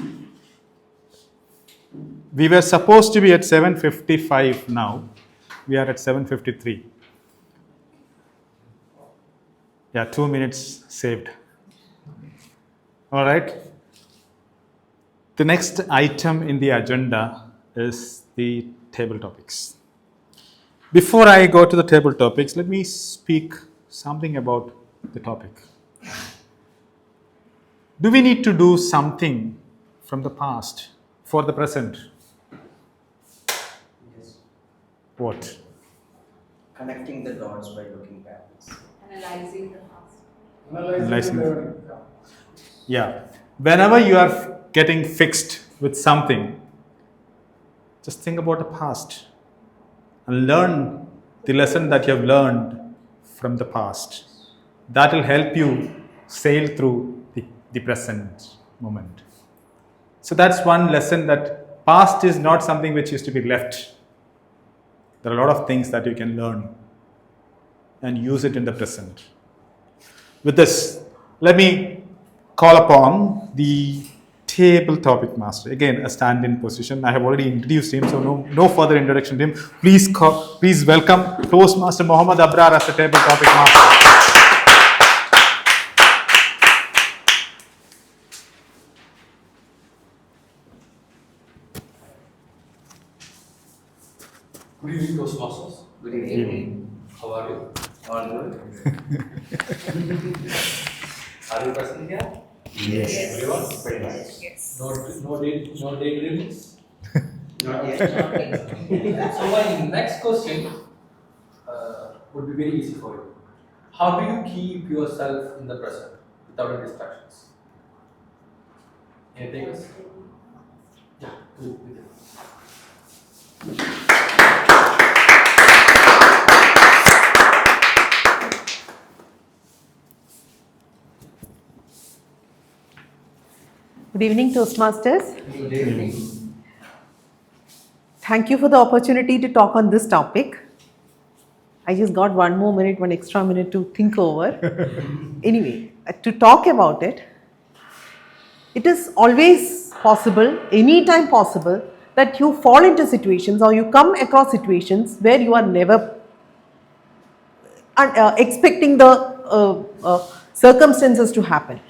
We were supposed to be at 7:55 now. We are at 7:53. Yeah, 2 minutes saved. All right. The next item in the agenda is the table topics. Before I go to the table topics, let me speak something about the topic. Do we need to do something from the past for the present? Yes. What? Connecting the dots by looking backwards. Analyzing the past. Analyzing. Yeah. Whenever you are getting fixed with something, just think about the past and learn the lesson that you have learned from the past. That will help you sail through the present moment. So that's one lesson, that past is not something which is to be left. There are a lot of things that you can learn and use it in the present. With this, let me call upon the table topic master. Again, a stand-in position. I have already introduced him, so no further introduction to him. Please welcome Toastmaster Mohamed Abrar as the table topic master. Good evening, Toastmasters. Good evening. How are you? All good? Are you present here? Yes. Everyone? Very nice. Yes. No daydreamings? Not yet. So my next question would be very easy for you. How do you keep yourself in the present without any distractions? Can you take us? Yeah, do it. Good evening, Toastmasters. Good evening. Thank you for the opportunity to talk on this topic. I just got one extra minute to think over. Anyway, to talk about it, it is always possible, anytime possible, that you fall into situations or you come across situations where you are never expecting the circumstances to happen.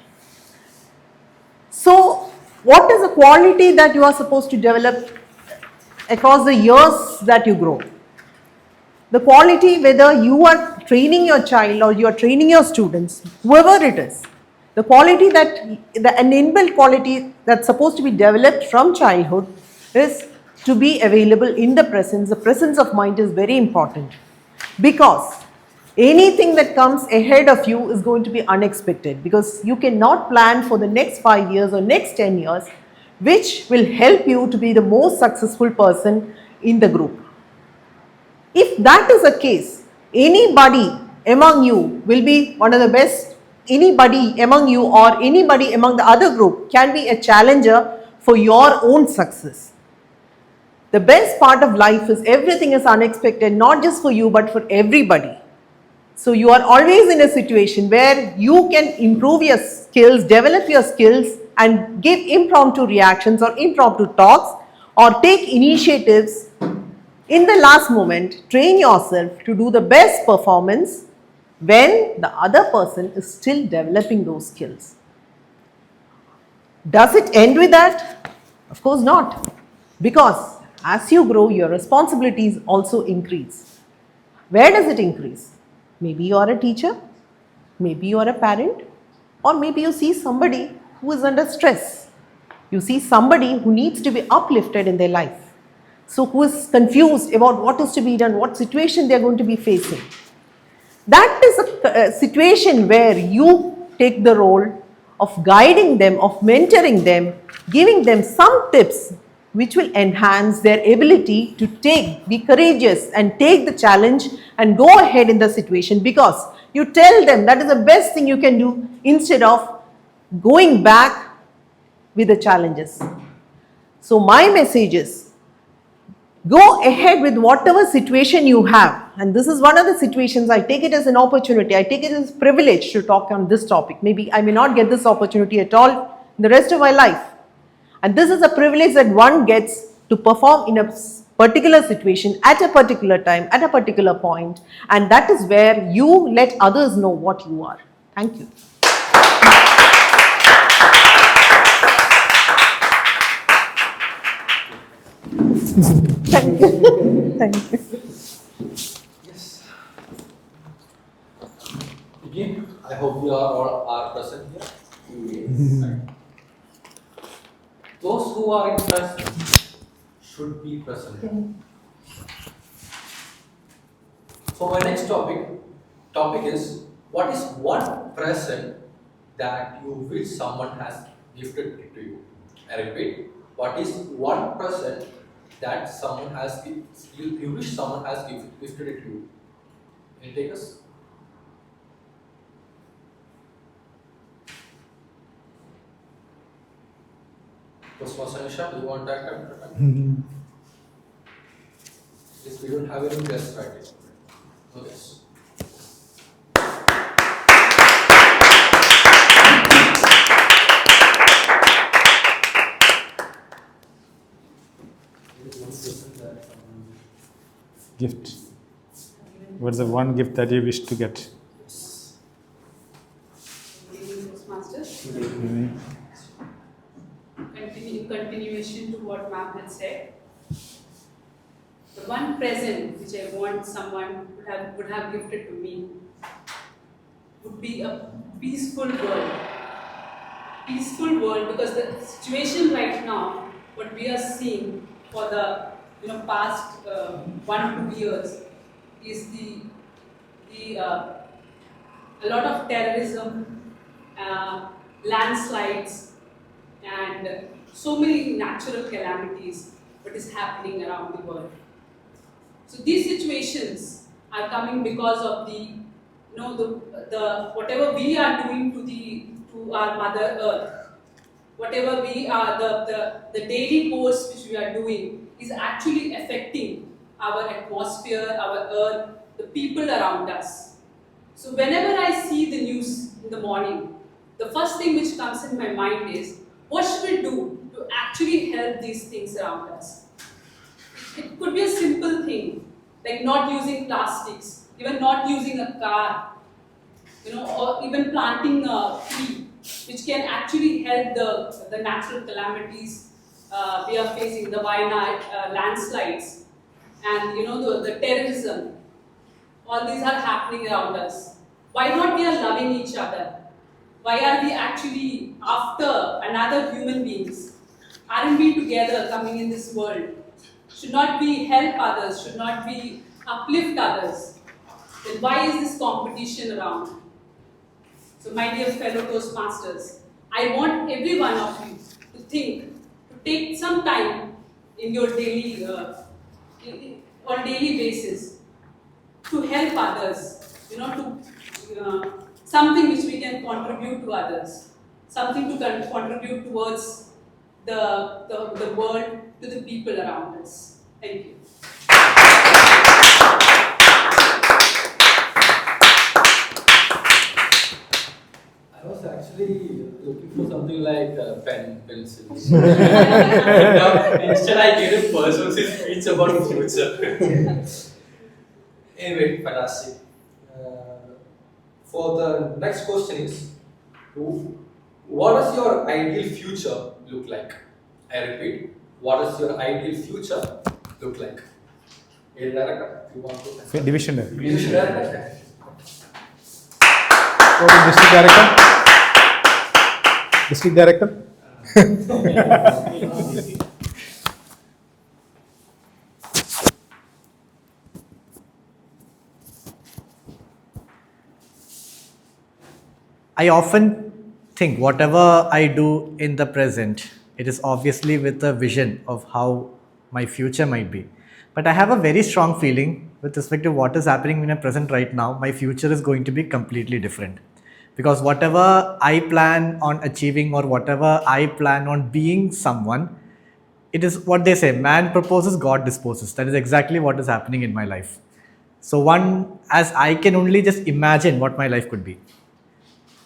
So, what is the quality that you are supposed to develop across the years that you grow? The quality, whether you are training your child or you are training your students, whoever it is, the quality that, an inbuilt quality that's supposed to be developed from childhood is to be available in the presence. The presence of mind is very important, because anything that comes ahead of you is going to be unexpected, because you cannot plan for the next 5 years or next 10 years, which will help you to be the most successful person in the group. If that is the case, anybody among you will be one of the best. Anybody among you or anybody among the other group can be a challenger for your own success. The best part of life is everything is unexpected, not just for you but for everybody. So you are always in a situation where you can improve your skills, develop your skills, and give impromptu reactions or impromptu talks, or take initiatives in the last moment. Train yourself to do the best performance when the other person is still developing those skills. Does it end with that? Of course not, because as you grow, your responsibilities also increase. Where does it increase? Maybe you are a teacher, maybe you are a parent, or maybe you see somebody who is under stress. You see somebody who needs to be uplifted in their life. So who is confused about what is to be done, what situation they are going to be facing. That is a situation where you take the role of guiding them, of mentoring them, giving them some tips which will enhance their ability to be courageous and take the challenge and go ahead in the situation, because you tell them that is the best thing you can do instead of going back with the challenges. So my message is, go ahead with whatever situation you have. And this is one of the situations. I take it as an opportunity. I take it as a privilege to talk on this topic. Maybe I may not get this opportunity at all in the rest of my life. And this is a privilege that one gets to perform in a particular situation at a particular time, at a particular point. And that is where you let others know what you are. Thank you. Thank you. Thank you. Yes. Again, I hope you are all are present here. Yes. Those who are interested should be present. So my next topic is, what is one present that you wish someone has gifted to you? I repeat, what is one present that someone has you wish someone has gifted it to you? Can you take us? Toastmaster Nisha, do you want that? Yes, we don't have any guests right now. No guests. Gift. What's the one gift that you wish to get? Toastmasters. In continuation to what ma'am had said, the one present which I want someone would have gifted to me would be a peaceful world. Peaceful world, because the situation right now, what we are seeing for the past 1 or 2 years, is a lot of terrorism, landslides, and so many natural calamities what is happening around the world. So these situations are coming because of the whatever we are doing to our Mother Earth, whatever we are, the daily posts which we are doing is actually affecting our atmosphere, our earth, the people around us. So whenever I see the news in the morning, the first thing which comes in my mind is, what should we do to actually help these things around us? It could be a simple thing, like not using plastics, even not using a car, or even planting a tree. which can actually help the natural calamities we are facing, the Wayanad landslides, and the terrorism. All these are happening around us. Why not we are loving each other? Why are we actually after another human beings? Aren't we together coming in this world? Should not we help others? Should not we uplift others? Then why is this competition around? So my dear fellow Toastmasters, I want every one of you to think, to take some time in your daily, on daily basis, to help others, something which we can contribute to others, something to contribute towards the world, to the people around us. Thank you. I was actually looking for something like pen, pencils. Instead, I get a persuasive speech about future. Anyway, fantastic. For the next question is, what does your ideal future look like? I repeat, what does your ideal future look like? A director, you want to? Division director. Division director. District director. District director. I often think whatever I do in the present, it is obviously with a vision of how my future might be. But I have a very strong feeling with respect to what is happening in the present right now, my future is going to be completely different. Because whatever I plan on achieving or whatever I plan on being someone, it is what they say, man proposes, God disposes. That is exactly what is happening in my life. So as I can only just imagine what my life could be.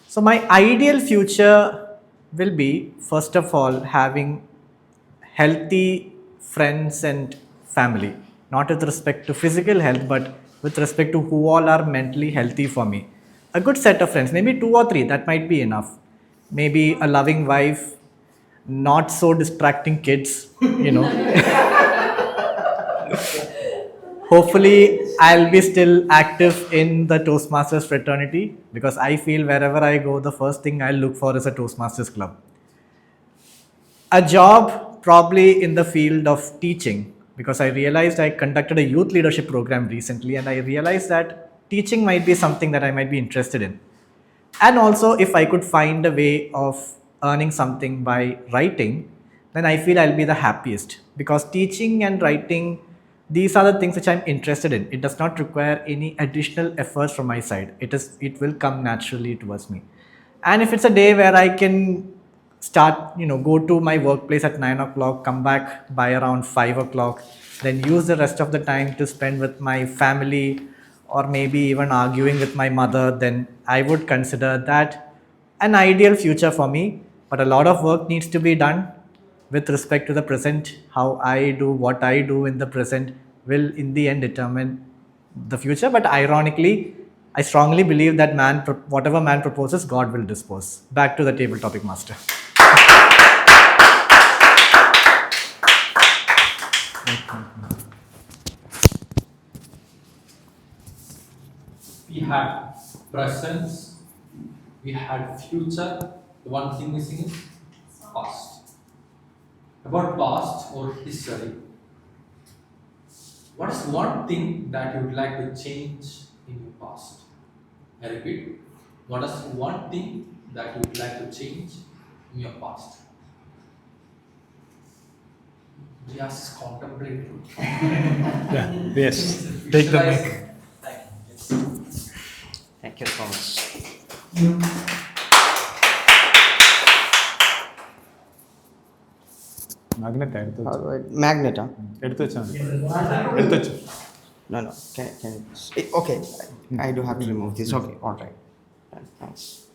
So my ideal future will be, first of all, having healthy friends and family, not with respect to physical health, but with respect to who all are mentally healthy for me. A good set of friends, maybe 2 or 3, that might be enough. Maybe a loving wife, not so distracting kids, Hopefully, I'll be still active in the Toastmasters fraternity, because I feel wherever I go, the first thing I'll look for is a Toastmasters club. A job probably in the field of teaching, because I realized I conducted a youth leadership program recently, and I realized that teaching might be something that I might be interested in. And also, if I could find a way of earning something by writing, then I feel I'll be the happiest, because teaching and writing, these are the things which I'm interested in. It does not require any additional efforts from my side. It will come naturally towards me. And if it's a day where I can start, go to my workplace at 9 o'clock, come back by around 5 o'clock, then use the rest of the time to spend with my family, or maybe even arguing with my mother, then I would consider that an ideal future for me. But a lot of work needs to be done with respect to the present. How I do what I do in the present will in the end determine the future. But ironically, I strongly believe that whatever man proposes, God will dispose. Back to the table topic master. We had presence, we had future, the one thing missing is past. About past or history, what is one thing that you would like to change in your past? I repeat, what is one thing that you would like to change in your past? Riyaz is contemplating. Yeah, yes. Take the mic. Thank you so much. Magnet. Magnet, huh? No. Okay, I do have to remove this. Okay, all right. Thanks.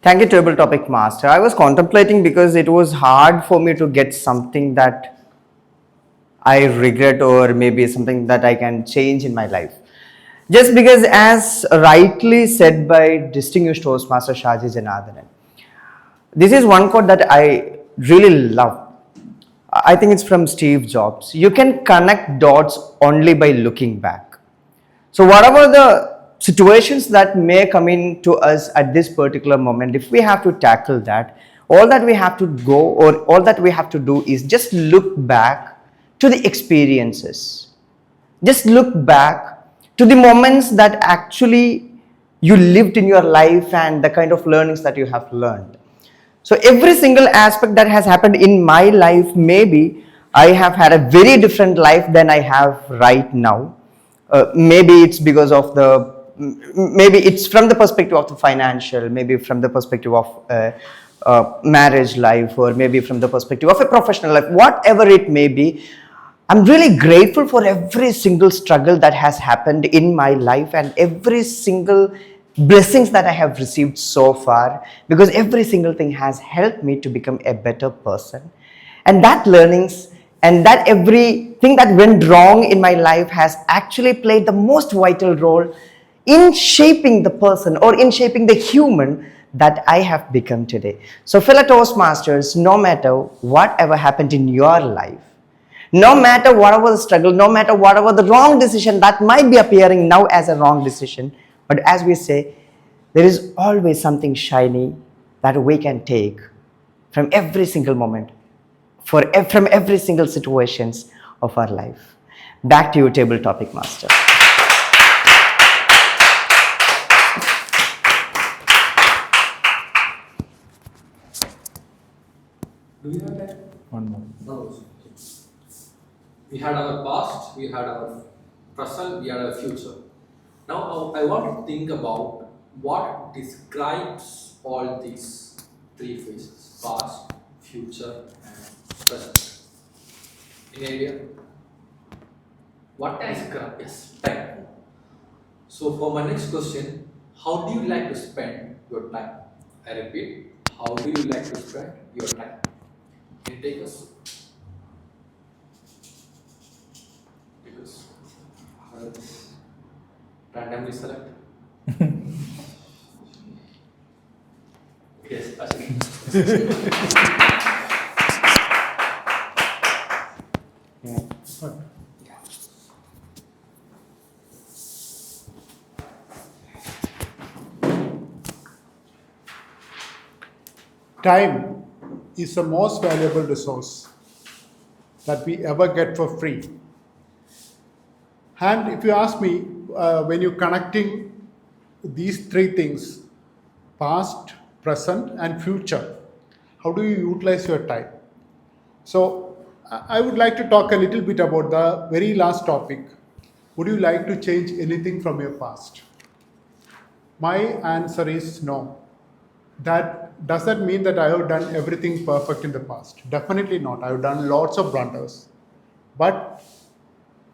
Thank you, table topic master. I was contemplating because it was hard for me to get something that I regret or maybe something that I can change in my life. Just because, as rightly said by distinguished Toastmaster Shaji Janardhanan, this is one quote that I really love. I think it's from Steve Jobs. You can connect dots only by looking back. So whatever the situations that may come into us at this particular moment, if we have to tackle that, all that we have to go or all that we have to do is just look back to the experiences. Just look back to the moments that actually you lived in your life and the kind of learnings that you have learned. So every single aspect that has happened in my life, maybe I have had a very different life than I have right now. Maybe it's because of maybe it's from the perspective of the financial, maybe from the perspective of marriage life, or maybe from the perspective of a professional life, whatever it may be. I'm really grateful for every single struggle that has happened in my life and every single blessings that I have received so far, because every single thing has helped me to become a better person. And that learnings and that everything that went wrong in my life has actually played the most vital role in shaping the person or in shaping the human that I have become today. So fellow Toastmasters, no matter whatever happened in your life, no matter whatever the struggle, no matter whatever the wrong decision that might be appearing now as a wrong decision, but as we say, there is always something shiny that we can take from every single moment, from every single situations of our life. Back to you, table topic master. Do we have time? One more. No. We had our past, we had our present, we had our future. Now I want to think about what describes all these three phases: past, future, and present. In area, what describes? Yes, time. So for my next question, how do you like to spend your time? I repeat, how do you like to spend your time? Can you take us? Because randomly select. Yes, Ashik. Time is the most valuable resource that we ever get for free. And if you ask me, when you're connecting these three things, past, present, and future, how do you utilize your time? So I would like to talk a little bit about the very last topic. Would you like to change anything from your past? My answer is no. Does that mean that I have done everything perfect in the past? Definitely not. I have done lots of blunders. But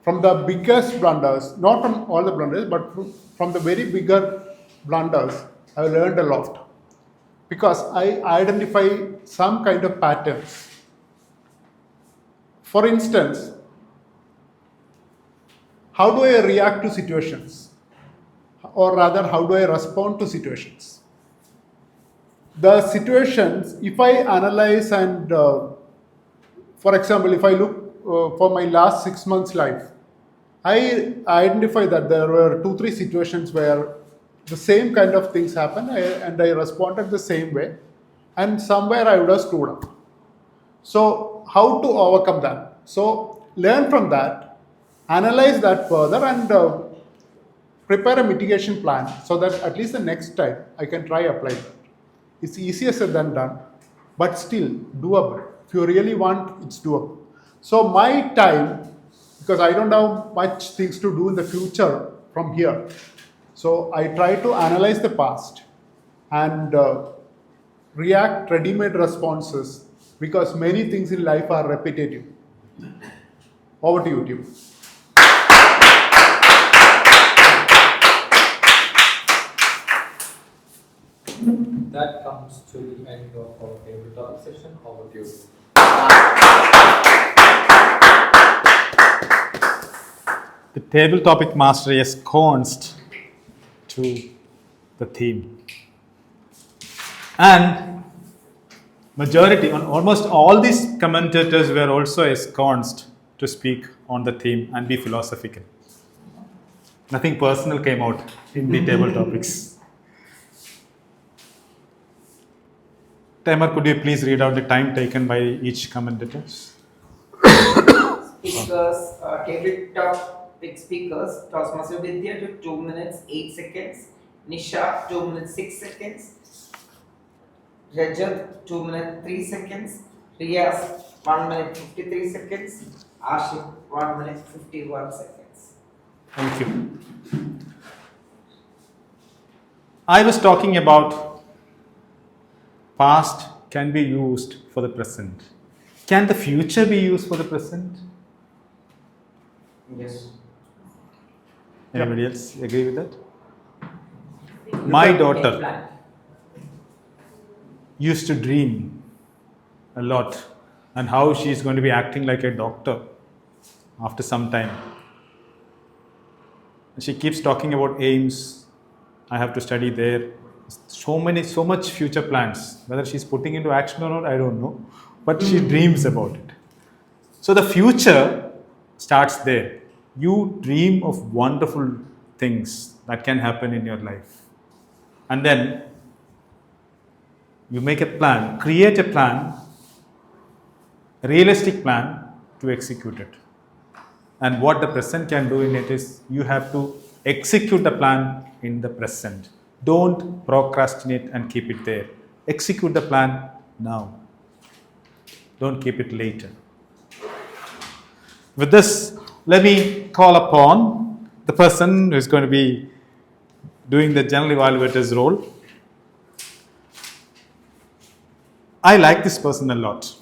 from the biggest blunders, not from all the blunders, but from the very bigger blunders, I have learned a lot. Because I identify some kind of patterns. For instance, how do I react to situations? Or rather, how do I respond to situations? The situations, if I analyze and, for example, if I look for my last 6 months' life, I identify that there were 2-3 situations where the same kind of things happened and I responded the same way, and somewhere I would have screwed up. So how to overcome that? So learn from that, analyze that further, and prepare a mitigation plan so that at least the next time I can try apply that. It's easier said than done, but still doable. If you really want, it's doable. So my time, because I don't have much things to do in the future from here, so I try to analyze the past and react ready-made responses, because many things in life are repetitive. Over to you, Tim. That comes to the end of our table talk session. Over to you. The table topic mastery is const to the theme. And majority, almost all these commentators were also ensconced to speak on the theme and be philosophical. Nothing personal came out in the table topics. Timer, could you please read out the time taken by each commentator? Speakers, table topic speakers, Toastmaster Vidhya to 2 minutes 8 seconds, Nisha 2 minutes 6 seconds, Rajat 2 minutes 3 seconds, Riyaz 1 minute 53 seconds, Ashik 1 minute 51 seconds. Thank you. I was talking about past can be used for the present. Can the future be used for the present? Yes. Anybody else agree with that? My daughter used to dream a lot and how she is going to be acting like a doctor after some time. She keeps talking about aims. I have to study there. So much future plans. Whether she's putting into action or not, I don't know. But she dreams about it. So the future starts there. You dream of wonderful things that can happen in your life. And then you make a plan, create a plan, a realistic plan to execute it. And what the present can do in it is you have to execute the plan in the present. Don't procrastinate and keep it there. Execute the plan now. Don't keep it later. With this, let me call upon the person who is going to be doing the general evaluator's role. I like this person a lot.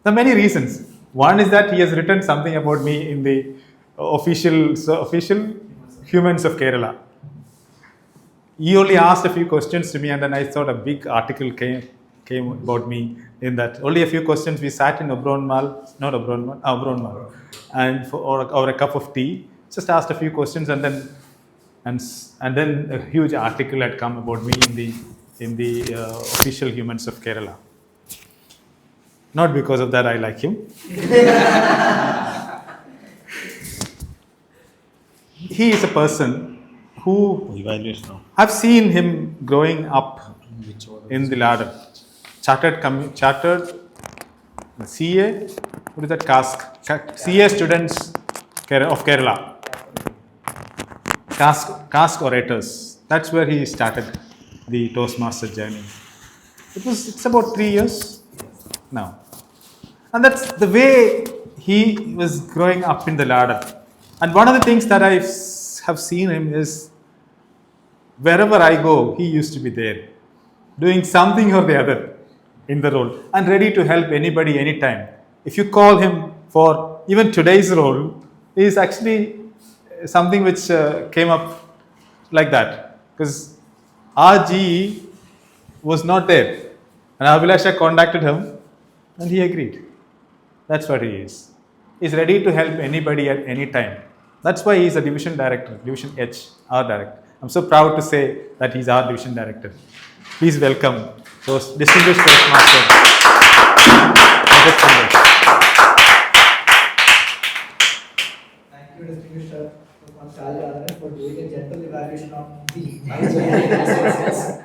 There are many reasons. One is that he has written something about me in the official Humans of Kerala. He only asked a few questions to me, and then I thought a big article came about me in that. Only a few questions. We sat in Abrar Mall, and over a cup of tea, just asked a few questions, and then a huge article had come about me in the official Humans of Kerala. Not because of that I like him. He is a person who I've seen him growing up in the ladder. Chartered CA, what is that cask? CA students of Kerala. Cask orators. That's where he started the Toastmaster journey. It's about 3 years now. And that's the way he was growing up in the ladder. And one of the things that I have seen him is wherever I go, he used to be there, doing something or the other in the role and ready to help anybody anytime. If you call him for even today's role, is actually something which came up like that. Because our GE was not there. And Abhilasha contacted him and he agreed. That's what he is. He's ready to help anybody at any time. That's why he's a division director, division H, our director. I'm so proud to say that he's our division director. Please welcome those distinguished Toastmasters. Thank you, distinguished Toastmaster Shaji Janardhanan, for doing a gentle evaluation of my journey.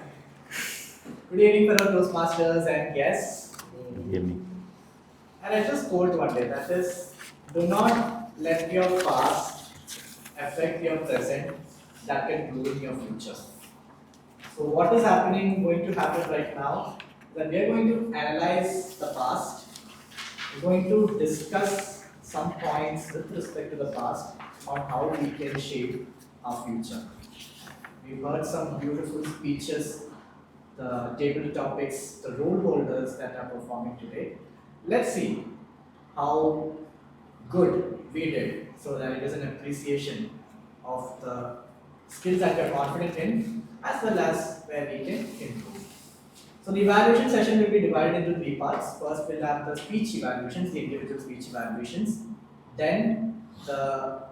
Good evening, fellow Toastmasters and guests. Good evening. And I just quote one day, that is, do not let your past affect your present, that can ruin your future. So what is going to happen right now, that we are going to analyze the past, we're going to discuss some points with respect to the past on how we can shape our future. We've heard some beautiful speeches, the table topics, the role holders that are performing today. Let's see how good we did so that it is an appreciation of the skills that we are confident in as well as where we can improve. So the evaluation session will be divided into 3 parts. First we'll have the speech evaluations, the individual speech evaluations. Then the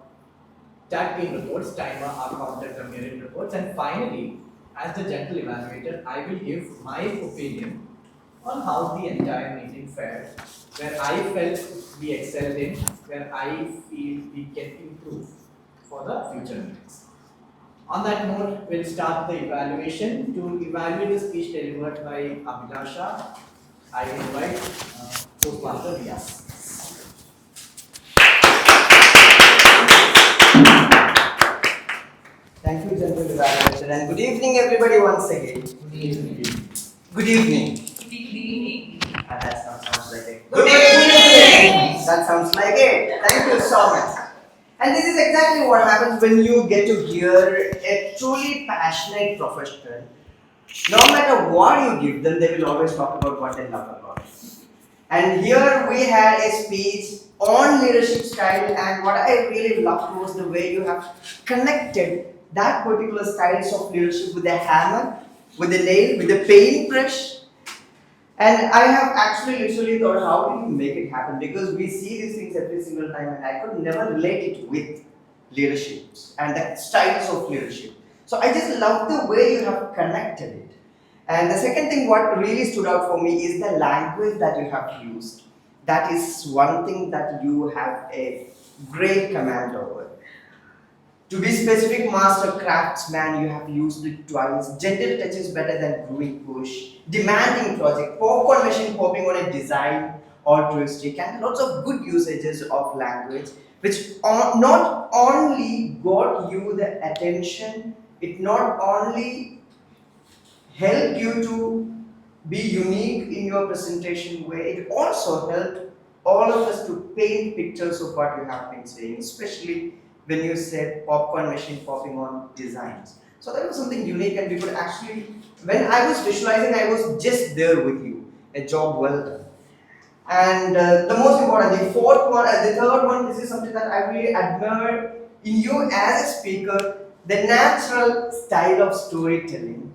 tag team reports, timer, are counted the merit reports, and finally, as the gentle evaluator, I will give my opinion on how the entire meeting fared, where I felt we excelled in, where I feel we can improve for the future meetings. On that note, we'll start the evaluation. To evaluate the speech delivered by Abhilasha, I invite Toastmaster Riyaz. Thank you, General Evaluator, and good evening, everybody, once again. Good evening. Good evening. Good evening. That sounds like it. Good evening. That sounds like it. Thank you so much. And this is exactly what happens when you get to hear a truly passionate professional. No matter what you give them, they will always talk about what they love about it. And here we had a speech on leadership style, and what I really loved was the way you have connected that particular styles of leadership with the hammer, with the nail, with the paintbrush. And I have actually literally thought, how do you make it happen? Because we see these things every single time, and I could never relate it with leaderships and the styles of leadership. So I just love the way you have connected it. And the second thing, what really stood out for me is the language that you have used. That is one thing that you have a great command over. To be specific, master craftsman, you have used it twice. Gentle touch is better than brewing push. Demanding project, popcorn machine popping on a design, altruistic, and lots of good usages of language, which not only got you the attention, it not only helped you to be unique in your presentation way, it also helped all of us to paint pictures of what you have been saying, especially when you said popcorn machine popping on designs. So that was something unique, and we could actually, when I was visualizing, I was just there with you. A job well done. And the most important, the fourth one, the third one, this is something that I really admire in you as a speaker, the natural style of storytelling.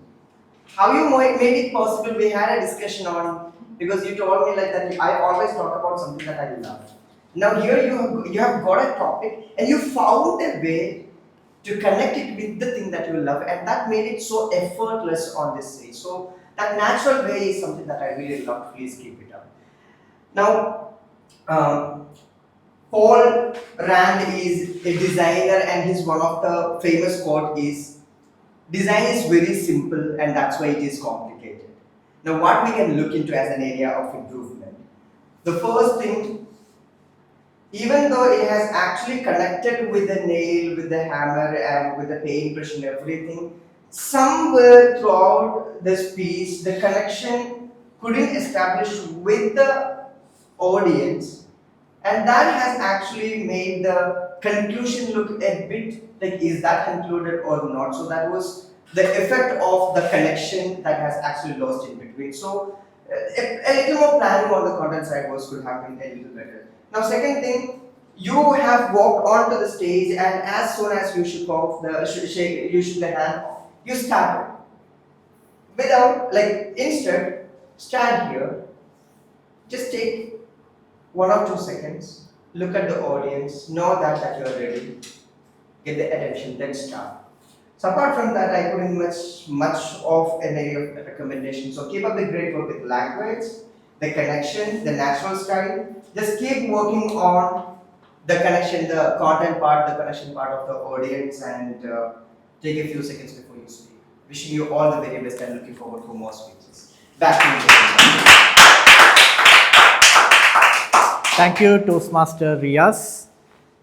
How you made it possible, we had a discussion on, because you told me like that I always talk about something that I love. Now here you have got a topic and you found a way to connect it with the thing that you love, and that made it so effortless on this stage. So that natural way is something that I really love. Please keep it up. Now, Paul Rand is a designer, and his one of the famous quote is, "Design is very simple, and that's why it is complicated." Now, what we can look into as an area of improvement. The first thing, even though it has actually connected with the nail, with the hammer, and with the paintbrush and everything, somewhere throughout the speech, the connection couldn't establish with the audience, and that has actually made the conclusion look a bit like, is that concluded or not? So that was the effect of the connection that has actually lost in between. So a little more planning on the content side could have been a little better. Now, second thing, you have walked onto the stage, and as soon as you shook the hand, you started. Instead, stand here, just take 1 or 2 seconds, look at the audience, know that you are ready, get the attention, then start. So apart from that, I couldn't much of an area of recommendation. So keep up the great work with language, the connection, the natural style. Just keep working on the connection, the content part, the connection part of the audience, and take a few seconds before you speak. Wishing you all the very best and looking forward for more speeches. Back to you. Thank you, Toastmaster Riyaz.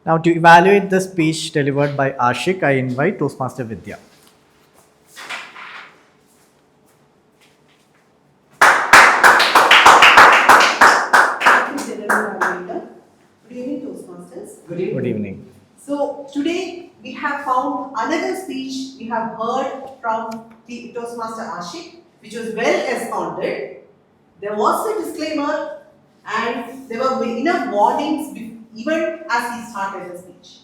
Now, to evaluate the speech delivered by Ashik, I invite Toastmaster Vidhya. Good evening, Toastmasters. Good evening. So today we have found another speech we have heard from the Toastmaster Ashik, which was well expounded. There was a disclaimer, and there were enough warnings even as he started the speech.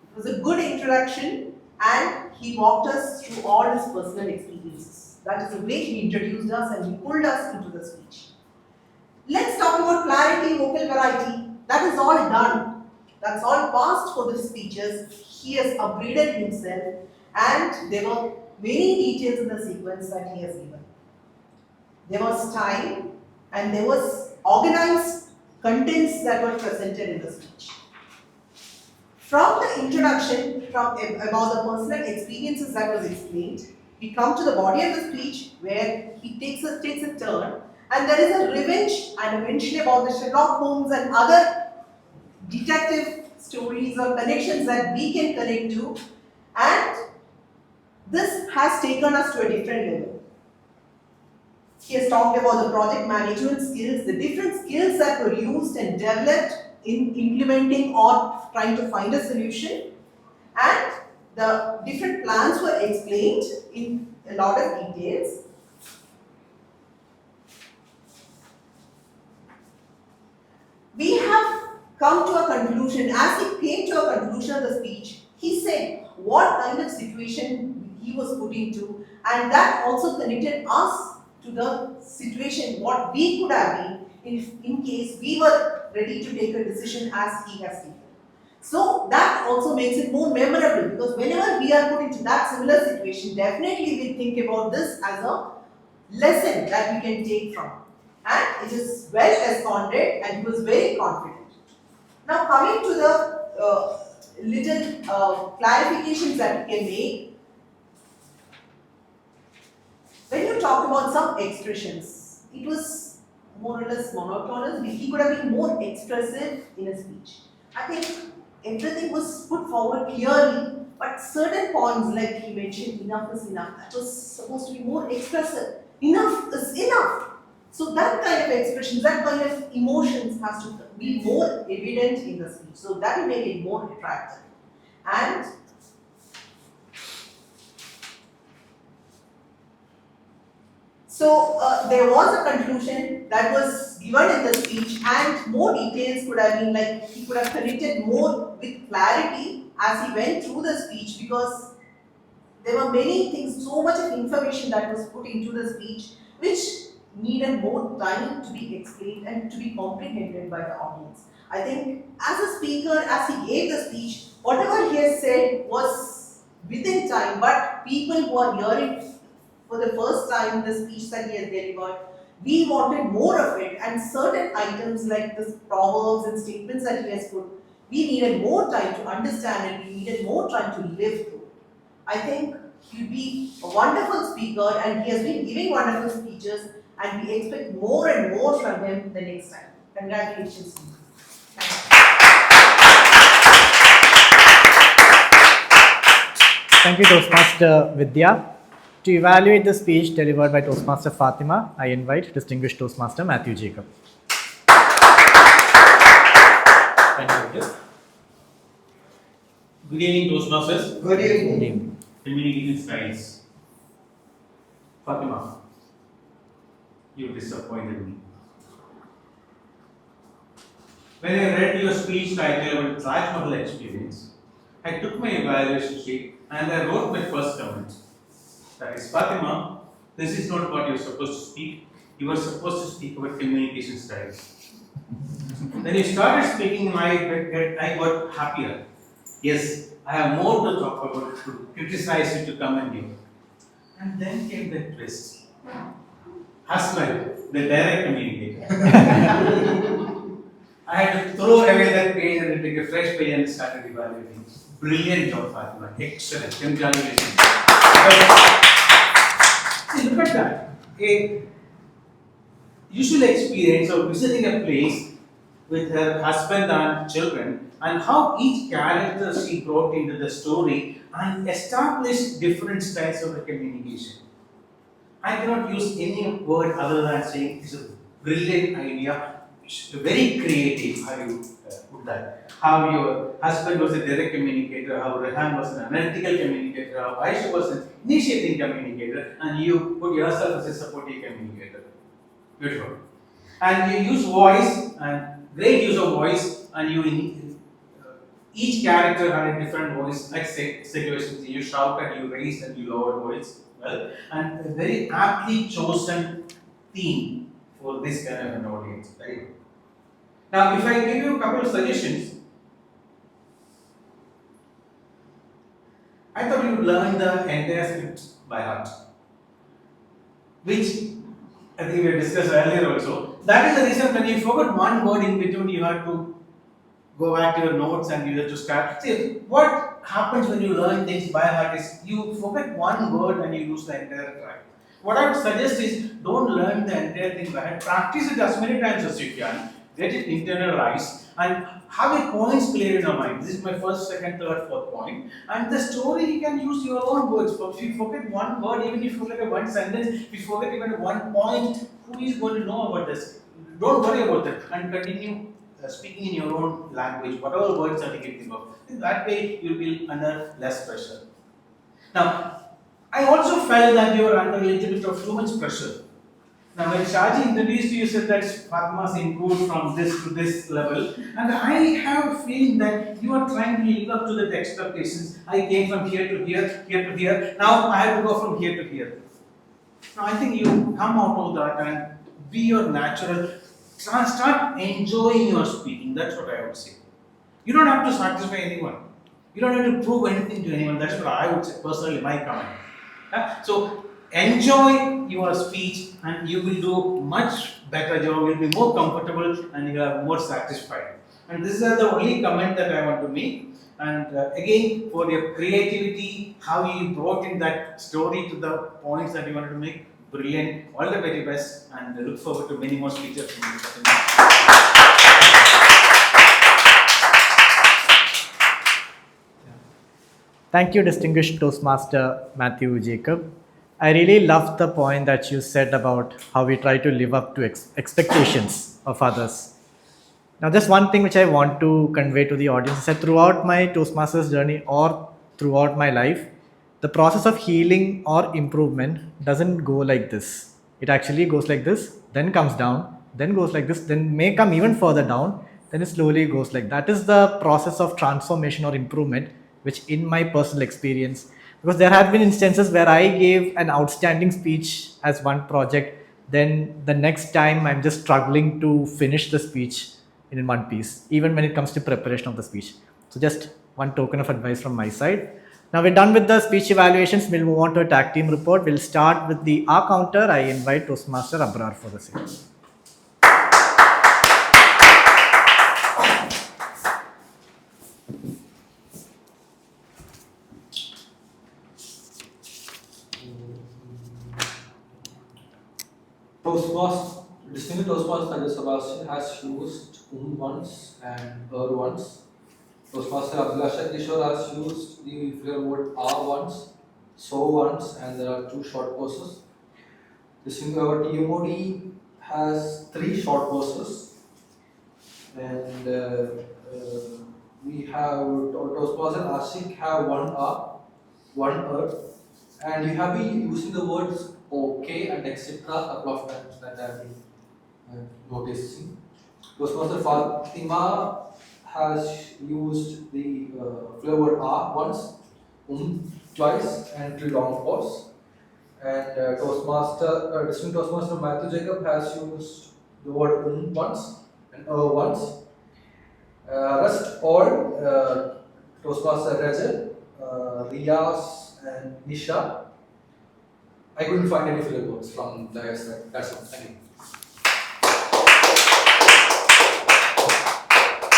It was a good introduction, and he walked us through all his personal experiences. That is the way he introduced us and he pulled us into the speech. Let's talk about clarity, vocal variety. That is all done. That's all passed for the speeches, he has upgraded himself, and there were many details in the sequence that he has given. There was time and there was organized contents that were presented in the speech. From the introduction, about the personal experiences that was explained, we come to the body of the speech where he takes a turn, and there is a revenge and eventually about the Sherlock Holmes and other detective stories or connections that we can connect to, and this has taken us to a different level. He has talked about the project management skills, the different skills that were used and developed in implementing or trying to find a solution, and the different plans were explained in a lot of details. We have come to a conclusion. As he came to a conclusion of the speech, he said what kind of situation he was put into, and that also connected us to the situation what we could have been in case we were ready to take a decision as he has taken. So that also makes it more memorable, because whenever we are put into that similar situation, definitely we think about this as a lesson that we can take from. And it is well escorted, and he was very confident. Now coming to the little clarifications that we can make. When you talk about some expressions, it was more or less monotonous. He could have been more expressive in a speech. I think everything was put forward clearly, but certain points, like he mentioned, enough is enough, that was supposed to be more expressive. Enough is enough. So that kind of expressions, that kind of emotions has to be more evident in the speech. So that will make it more attractive. And so there was a conclusion that was given in the speech, and more details could have been, like he could have connected more with clarity as he went through the speech, because there were many things, so much of information that was put into the speech which needed more time to be explained and to be comprehended by the audience. I think as a speaker, as he gave the speech, whatever he has said was within time, but people who are hearing for the first time the speech that he has delivered, we wanted more of it, and certain items like this proverbs and statements that he has put, we needed more time to understand and we needed more time to live through. I think he'll be a wonderful speaker, and he has been giving wonderful speeches, and we expect more and more from him the next time. Congratulations. Thank you, Toastmaster Vidhya. To evaluate the speech delivered by Toastmaster Fatima, I invite distinguished Toastmaster Mathew Jacob. Thank you, Rajat. Good evening, Toastmasters. Good evening. Good evening. Communication styles. Fatima, you disappointed me. When I read your speech titled Taj Mahal Experience, I took my evaluation sheet and I wrote my first comment. That is, Fatima, this is not what you are supposed to speak. You are supposed to speak about communication styles. When you started speaking, I got happier. Yes, I have more to talk about, to criticize you, to commend you. And then came the twist. Husband, the direct communicator. I had to throw away that page and take a fresh page and started evaluating. Brilliant job, Fatima. Excellent. Congratulations. See, look at that. A usual experience of visiting a place with her husband and children, and how each character she brought into the story and established different styles of the communication. I cannot use any word other than saying it's a brilliant idea, very creative. How you put that? How your husband was a direct communicator, how Rehan was an analytical communicator, how Aisha was an initiating communicator, and you put yourself as a supportive communicator. Beautiful. And you use voice, and great use of voice, and you each character had a different voice, like situations. You shout and you raise and you lower voice. Well, and a very aptly chosen theme for this kind of an audience. Right? Now, if I give you a couple of suggestions, learn the entire script by heart, which I think we discussed earlier also. That is the reason when you forget one word in between, you have to go back to your notes and you have to start. See, what happens when you learn things by heart is you forget one word and you lose the entire track. What I would suggest is don't learn the entire thing by heart. Practice it as many times as you can. Get it internalized and have your points clear in your mind. This is my first, second, third, fourth point. And the story you can use your own words. If you forget one word, even if you forget one sentence, if you forget even one point, who is going to know about this? Don't worry about that and continue speaking in your own language, whatever words that you can think of. In that way, you will be under less pressure. Now, I also felt that you were under a little bit of too much pressure. Now, when Shaji introduced you, you said that Fathima's improved from this to this level, and I have a feeling that you are trying to live up to the expectations. I came from here to here, here to here. Now I have to go from here to here. Now I think you come out of that and be your natural. Start enjoying your speaking. That's what I would say. You don't have to satisfy anyone. You don't have to prove anything to anyone. That's what I would say personally. My comment. So enjoy your speech and you will do much better job, you will be more comfortable and you are more satisfied. And this is the only comment that I want to make. And again, for your creativity, how you brought in that story to the points that you wanted to make, brilliant, all the very best, and I look forward to many more speeches from you. Thank you, distinguished Toastmaster Mathew Jacob. I really loved the point that you said about how we try to live up to expectations of others. Now, just one thing which I want to convey to the audience is that throughout my Toastmasters journey or throughout my life, the process of healing or improvement doesn't go like this. It actually goes like this, then comes down, then goes like this, then may come even further down, then it slowly goes like that. That is the process of transformation or improvement, which in my personal experience, because there have been instances where I gave an outstanding speech as one project, then the next time I'm just struggling to finish the speech in one piece, even when it comes to preparation of the speech. So just one token of advice from my side. Now we're done with the speech evaluations. We'll move on to a tag team report. We'll start with the R counter. I invite Toastmaster Abrar for the same. Distinguished Toastmaster Sebastain has used once and once. Toastmaster Abhilasha has used the flavor word once, so once, and there are 2 short pauses. Distinguished TMOD has 3 short pauses, and we have Toastmaster Ashik have 1 1 and you have been using the words okay and etc. a couple of times that I have been noticing. Toastmaster Fathima has used the flavor word once, twice, and 3 long pause. And distinct Toastmaster Mathew Jacob has used the word once and once. Rest all Toastmaster Rajat, Riyaz, and Nisha. I couldn't find any filler words from their side. That's all. Thank you.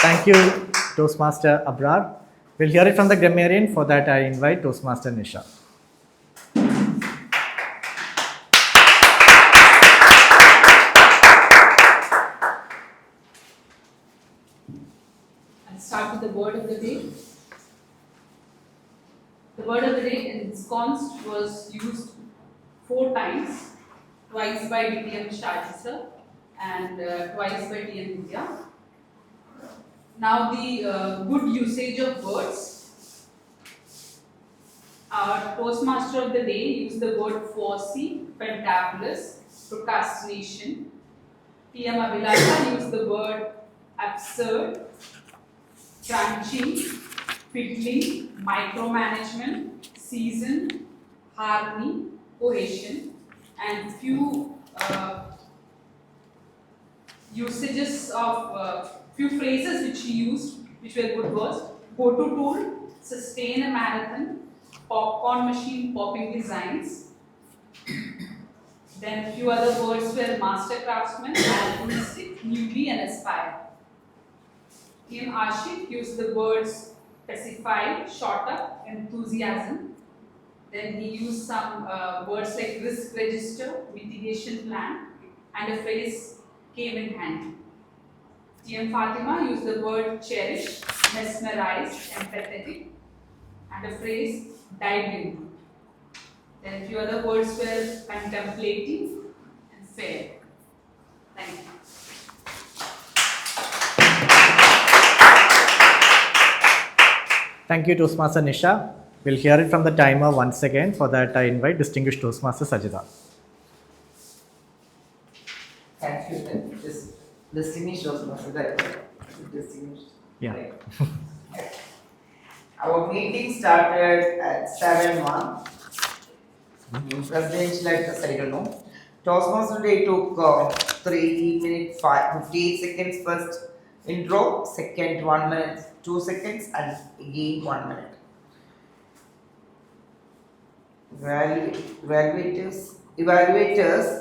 Thank you, Toastmaster Abrar. We'll hear it from the grammarian. For that, I invite Toastmaster Nisha. I'll start with the word of the day. The word of the day ensconced was used 4 times, twice by DTM Shaji and twice by TM Vidhya. Now the good usage of words. Our Toastmaster of the day used the word foresee, fantabulous, procrastination. TM Abhilasha used the word absurd, crunching, fiddling, micromanagement, season, harmony, cohesion, and few usages of few phrases which he used, which were good words: go to tool, sustain a marathon, popcorn machine popping designs. Then few other words were master craftsman, alchemist, newbie and aspire. TM Ashik used the words specify, short up, enthusiasm. Then he used some words like risk register, mitigation plan, and a phrase came in hand. TM Fathima used the word cherish, mesmerize, empathetic, and a phrase dived in. Then a few other words were contemplative and fair. Thank you. Thank you, Toastmaster Nisha. We'll hear it from the timer once again. For that, I invite distinguished Toastmaster Sajitha. Thank you. This distinguished Toastmaster. Distinguished. Yeah. Right. Our meeting started at 7:01. Presidential address, I don't know. Toastmaster today took 3 minutes, 58 seconds first intro, second 1 minute, 2 seconds, and again 1 minute. Evaluators,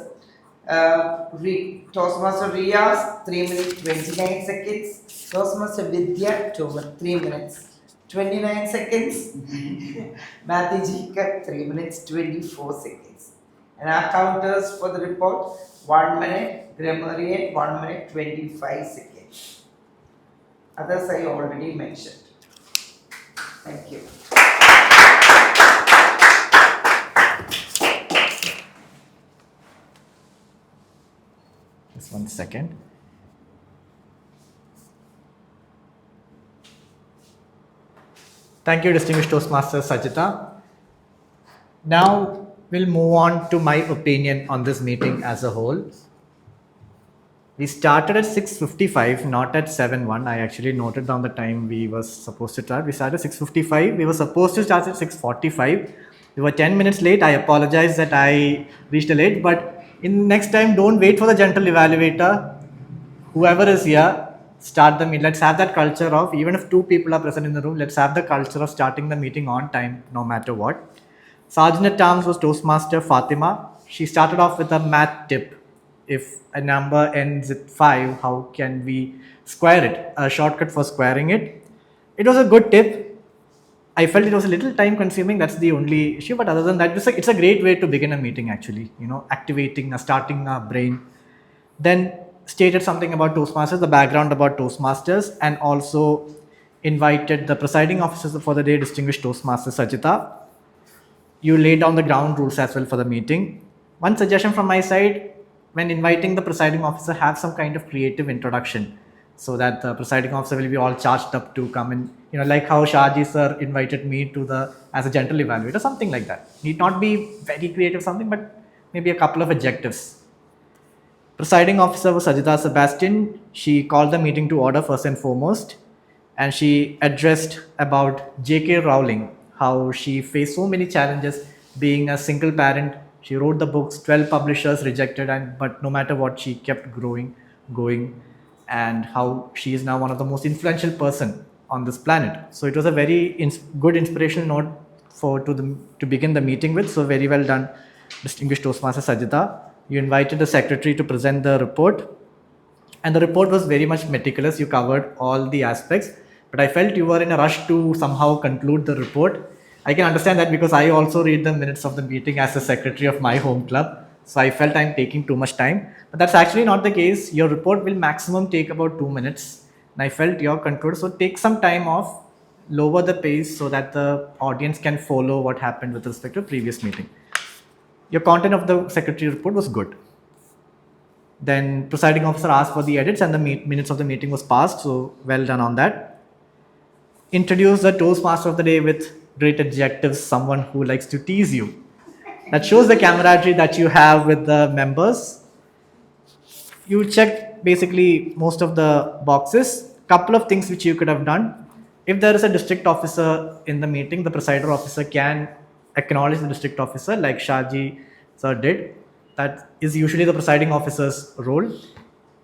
Toastmaster Riyaz 3 minutes 29 seconds, Toastmaster Vidhya 3 minutes 29 seconds, Mathew 3 minutes 24 seconds. And our counters for the report 1 minute, grammarian 1 minute 25 seconds. Others I already mentioned. Thank you. Just 1 second. Thank you, distinguished Toastmaster Sajitha. Now we'll move on to my opinion on this meeting as a whole. We started at 6:55, not at 7:01. I actually noted down the time we were supposed to start. We started at 6:55. We were supposed to start at 6:45. We were 10 minutes late. I apologize that I reached late, but in next time, don't wait for the gentle evaluator. Whoever is here, start the meeting. Let's have that culture of, even if 2 people are present in the room, let's have the culture of starting the meeting on time, no matter what. Sergeant at Arms was Toastmaster Fatima. She started off with a math tip. If a number ends at 5, how can we square it? A shortcut for squaring it. It was a good tip. I felt it was a little time consuming. That's the only issue. But other than that, it's a great way to begin a meeting actually. Activating, starting our brain. Then stated something about Toastmasters, the background about Toastmasters, and also invited the presiding officers for the day, distinguished Toastmaster Sajitha. You laid down the ground rules as well for the meeting. One suggestion from my side, when inviting the presiding officer, have some kind of creative introduction so that the presiding officer will be all charged up to come in, like how Shaji sir invited me as a gentle evaluator, something like that. Need not be very creative something, but maybe a couple of adjectives. Presiding officer was Sajitha Sebastain. She called the meeting to order first and foremost, and she addressed about J.K. Rowling, how she faced so many challenges being a single parent. She wrote the books, 12 publishers rejected, but no matter what, she kept going, and how she is now one of the most influential person on this planet. So it was a very good inspirational note to begin the meeting with. So very well done, distinguished Toastmaster Sajitha. You invited the secretary to present the report, and the report was very much meticulous. You covered all the aspects, but I felt you were in a rush to somehow conclude the report. I can understand that because I also read the minutes of the meeting as the secretary of my home club. So I felt I'm taking too much time, but that's actually not the case. Your report will maximum take about 2 minutes, and I felt your concluded. So take some time off, lower the pace so that the audience can follow what happened with respect to previous meeting. Your content of the secretary report was good. Then presiding officer asked for the edits and the minutes of the meeting was passed. So well done on that. Introduce the Toastmaster of the day with great adjectives, someone who likes to tease you. That shows the camaraderie that you have with the members. You checked basically most of the boxes. Couple of things which you could have done. If there is a district officer in the meeting, the presider officer can acknowledge the district officer like Shaji sir did. That is usually the presiding officer's role.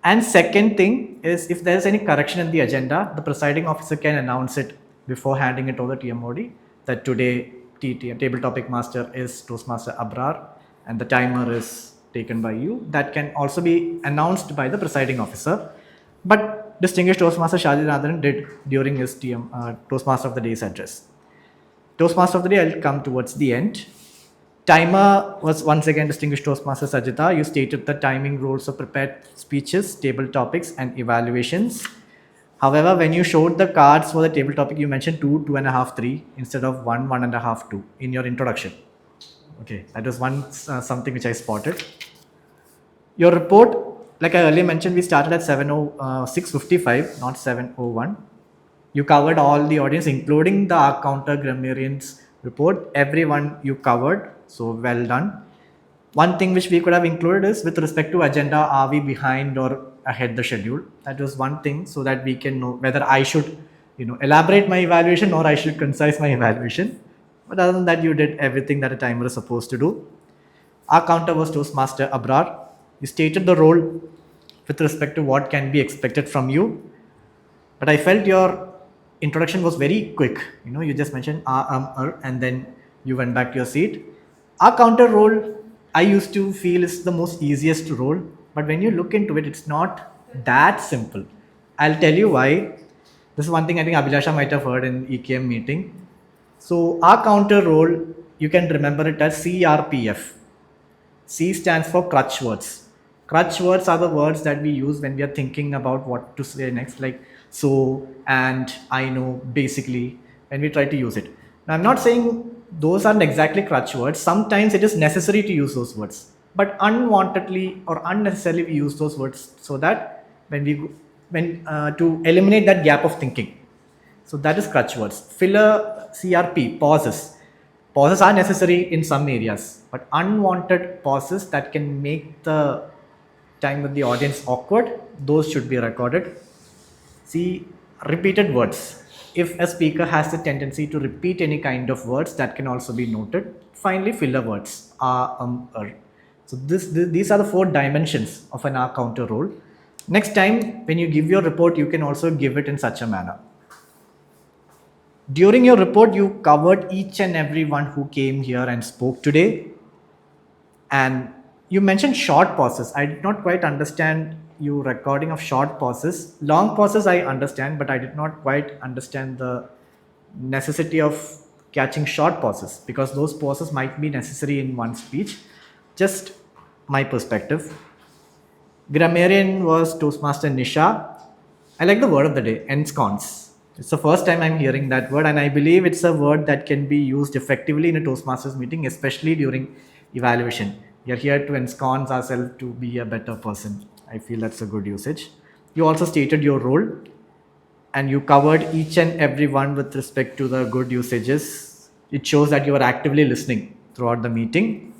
And second thing is, if there is any correction in the agenda, the presiding officer can announce it before handing it over to TMOD that today TTM, table topic master, is Toastmaster Abrar, and the timer is taken by you. That can also be announced by the presiding officer. But distinguished Toastmaster Shaji Janardhanan did during his Toastmaster of the Day's address. Toastmaster of the Day, I'll come towards the end. Timer was once again distinguished Toastmaster Sajitha. You stated the timing rules of prepared speeches, table topics, and evaluations. However, when you showed the cards for the table topic, you mentioned 2, 2.5, 3 instead of 1, 1.5, 2 in your introduction. Okay, that was something which I spotted. Your report, like I earlier mentioned, we started at 6:55, not 7:01. You covered all the audience, including the arc counter grammarians report. Everyone you covered, so well done. One thing which we could have included is with respect to agenda, are we behind or ahead the schedule? That was one thing, so that we can know whether I should, elaborate my evaluation or I should concise my evaluation. But other than that, you did everything that a timer is supposed to do. Our counter was Toastmaster Abrar. You stated the role with respect to what can be expected from you. But I felt your introduction was very quick. You just mentioned and then you went back to your seat. Our counter role, I used to feel, is the most easiest role. But when you look into it, it's not that simple. I'll tell you why. This is one thing I think Abhilasha might have heard in EKM meeting. So our counter role, you can remember it as CRPF. C stands for crutch words. Crutch words are the words that we use when we are thinking about what to say next, like so, and, I know, basically, when we try to use it. Now, I'm not saying those aren't exactly crutch words. Sometimes it is necessary to use those words, but unwantedly or unnecessarily we use those words so that to eliminate that gap of thinking. So that is crutch words. Filler, CRP, pauses. Pauses are necessary in some areas, but unwanted pauses that can make the time with the audience awkward, those should be recorded. See, repeated words. If a speaker has the tendency to repeat any kind of words, that can also be noted. Finally, filler words. So these are the 4 dimensions of an R counter role. Next time, when you give your report, you can also give it in such a manner. During your report, you covered each and every one who came here and spoke today. And you mentioned short pauses. I did not quite understand you recording of short pauses. Long pauses I understand, but I did not quite understand the necessity of catching short pauses, because those pauses might be necessary in one speech. Just my perspective. Grammarian was Toastmaster Nisha. I like the word of the day, ensconce. It's the first time I'm hearing that word, and I believe it's a word that can be used effectively in a Toastmasters meeting, especially during evaluation. We are here to ensconce ourselves to be a better person. I feel that's a good usage. You also stated your role, and you covered each and every one with respect to the good usages. It shows that you are actively listening throughout the meeting.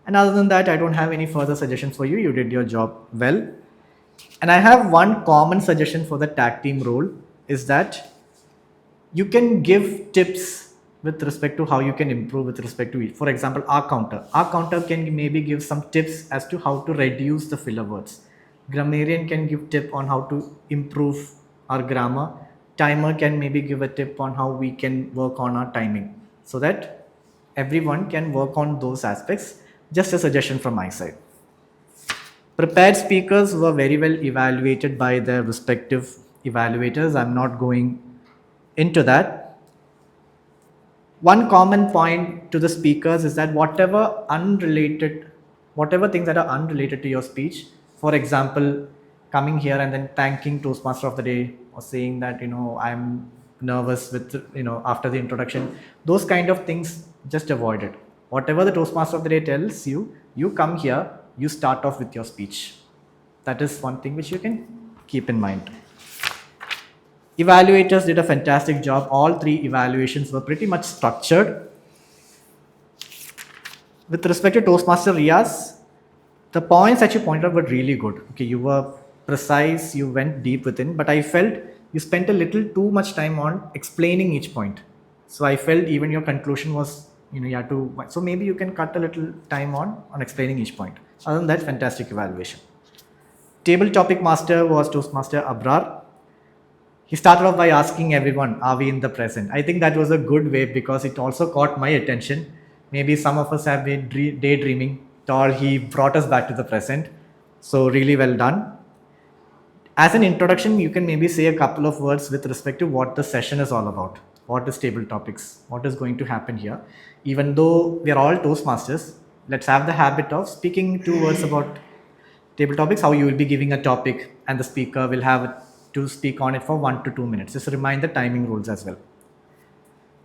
And other than that, I don't have any further suggestions for you. You did your job well. And I have one common suggestion for the tag team role, is that you can give tips with respect to how you can improve with respect to it. For example, our counter can maybe give some tips as to how to reduce the filler words. Grammarian can give tip on how to improve our grammar. Timer can maybe give a tip on how we can work on our timing, so that everyone can work on those aspects. Just a suggestion from my side. Prepared speakers were very well evaluated by their respective evaluators. I'm not going into that. One common point to the speakers is that whatever things that are unrelated to your speech, for example, coming here and then thanking Toastmaster of the Day or saying that, I'm nervous with, after the introduction, those kind of things, just avoid it. Whatever the Toastmaster of the Day tells you, you come here, you start off with your speech. That is one thing which you can keep in mind. Evaluators did a fantastic job. All 3 evaluations were pretty much structured. With respect to Toastmaster Riyaz, the points that you pointed out were really good. Okay, you were precise, you went deep within, but I felt you spent a little too much time on explaining each point. So I felt even your conclusion was, you had to, so maybe you can cut a little time on explaining each point. Other than that, fantastic evaluation. Table topic master was Toastmaster Abrar. he started off by asking everyone, are we in the present? I think that was a good way because it also caught my attention. Maybe some of us have been daydreaming, or he brought us back to the present. So really well done. As an introduction, you can maybe say a couple of words with respect to what the session is all about. What is table topics? What is going to happen here? Even though we are all Toastmasters, let's have the habit of speaking 2 words about table topics, how you will be giving a topic and the speaker will have to speak on it for 1 to 2 minutes. Just remind the timing rules as well.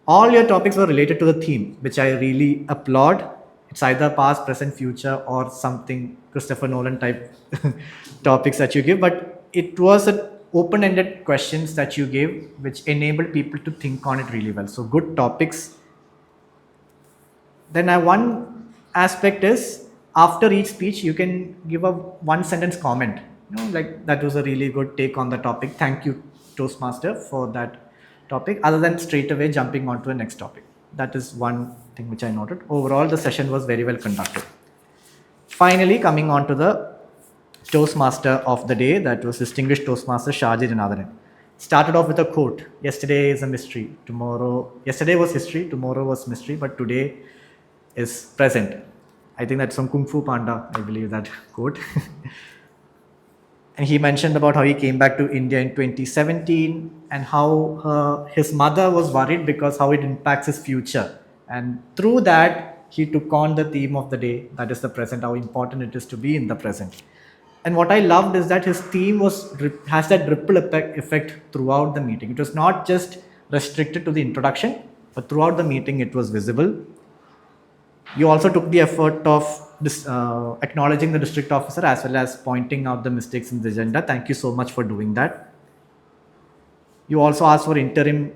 All your topics were related to the theme, which I really applaud. It's either past, present, future, or something Christopher Nolan type topics that you give, but it was an open-ended questions that you gave, which enabled people to think on it really well. So good topics. Then one aspect is, after each speech, you can give a 1-sentence comment. Like that was a really good take on the topic. Thank you, Toastmaster, for that topic, other than straight away jumping onto the next topic. That is one thing which I noted. Overall, the session was very well conducted. Finally, coming on to the Toastmaster of the day, that was distinguished Toastmaster Shaji Janardhanan. Started off with a quote. Yesterday is a mystery. Yesterday was history, tomorrow was mystery, but today is present. I think that's from Kung Fu Panda, I believe that quote. And he mentioned about how he came back to India in 2017 and how his mother was worried because how it impacts his future. And through that, he took on the theme of the day, that is the present, how important it is to be in the present. And what I loved is that his theme has that ripple effect throughout the meeting. It was not just restricted to the introduction, but throughout the meeting it was visible. You also took the effort of acknowledging the district officer as well as pointing out the mistakes in the agenda. Thank you so much for doing that. You also asked for interim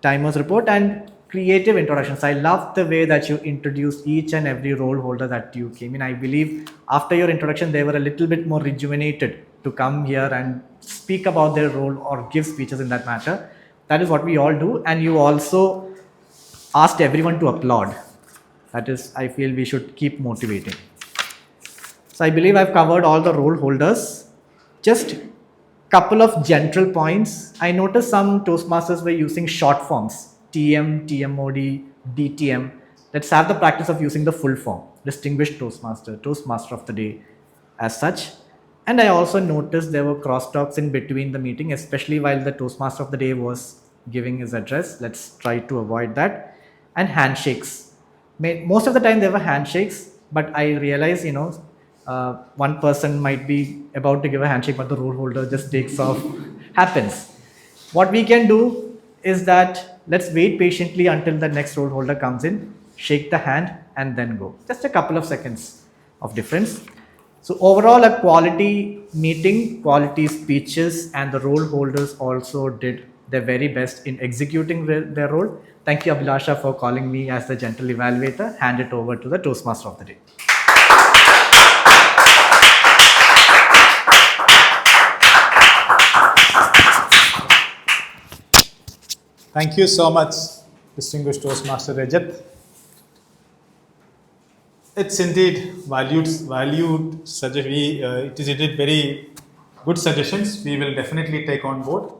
timers report and creative introductions. I love the way that you introduced each and every role holder that you came in. I believe after your introduction, they were a little bit more rejuvenated to come here and speak about their role or give speeches in that matter. That is what we all do. And you also asked everyone to applaud. That is, I feel we should keep motivating. So I believe I've covered all the role holders. Just couple of general points. I noticed some Toastmasters were using short forms. TM, TMOD, DTM. Let's have the practice of using the full form. Distinguished Toastmaster, Toastmaster of the day as such. And I also noticed there were crosstalks in between the meeting, especially while the Toastmaster of the day was giving his address. Let's try to avoid that. And handshakes. Most of the time there were handshakes, but I realized, one person might be about to give a handshake, but the role holder just takes off. Happens. What we can do is that let's wait patiently until the next role holder comes in, shake the hand, and then go. Just a couple of seconds of difference. So overall, a quality meeting, quality speeches, and the role holders also did their very best in executing their role. Thank you, Abhilasha, for calling me as the gentle evaluator. Hand it over to the Toastmaster of the day. Thank you so much, distinguished Toastmaster Rajat. It's indeed valued it is indeed very good suggestions. We will definitely take on board.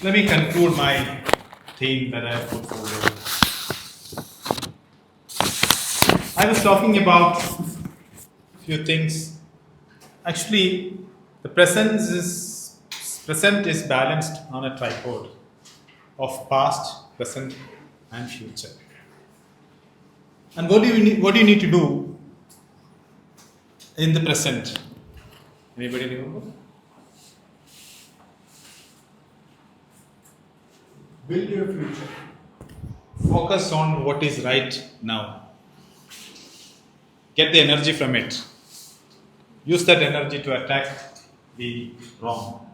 Let me conclude my theme that I have put forward. I was talking about a few things. Actually, the present is balanced on a tripod of past, present, and future. And what do you need to do in the present? Anybody remember? Build your future. Focus on what is right now. Get the energy from it. Use that energy to attack the wrong.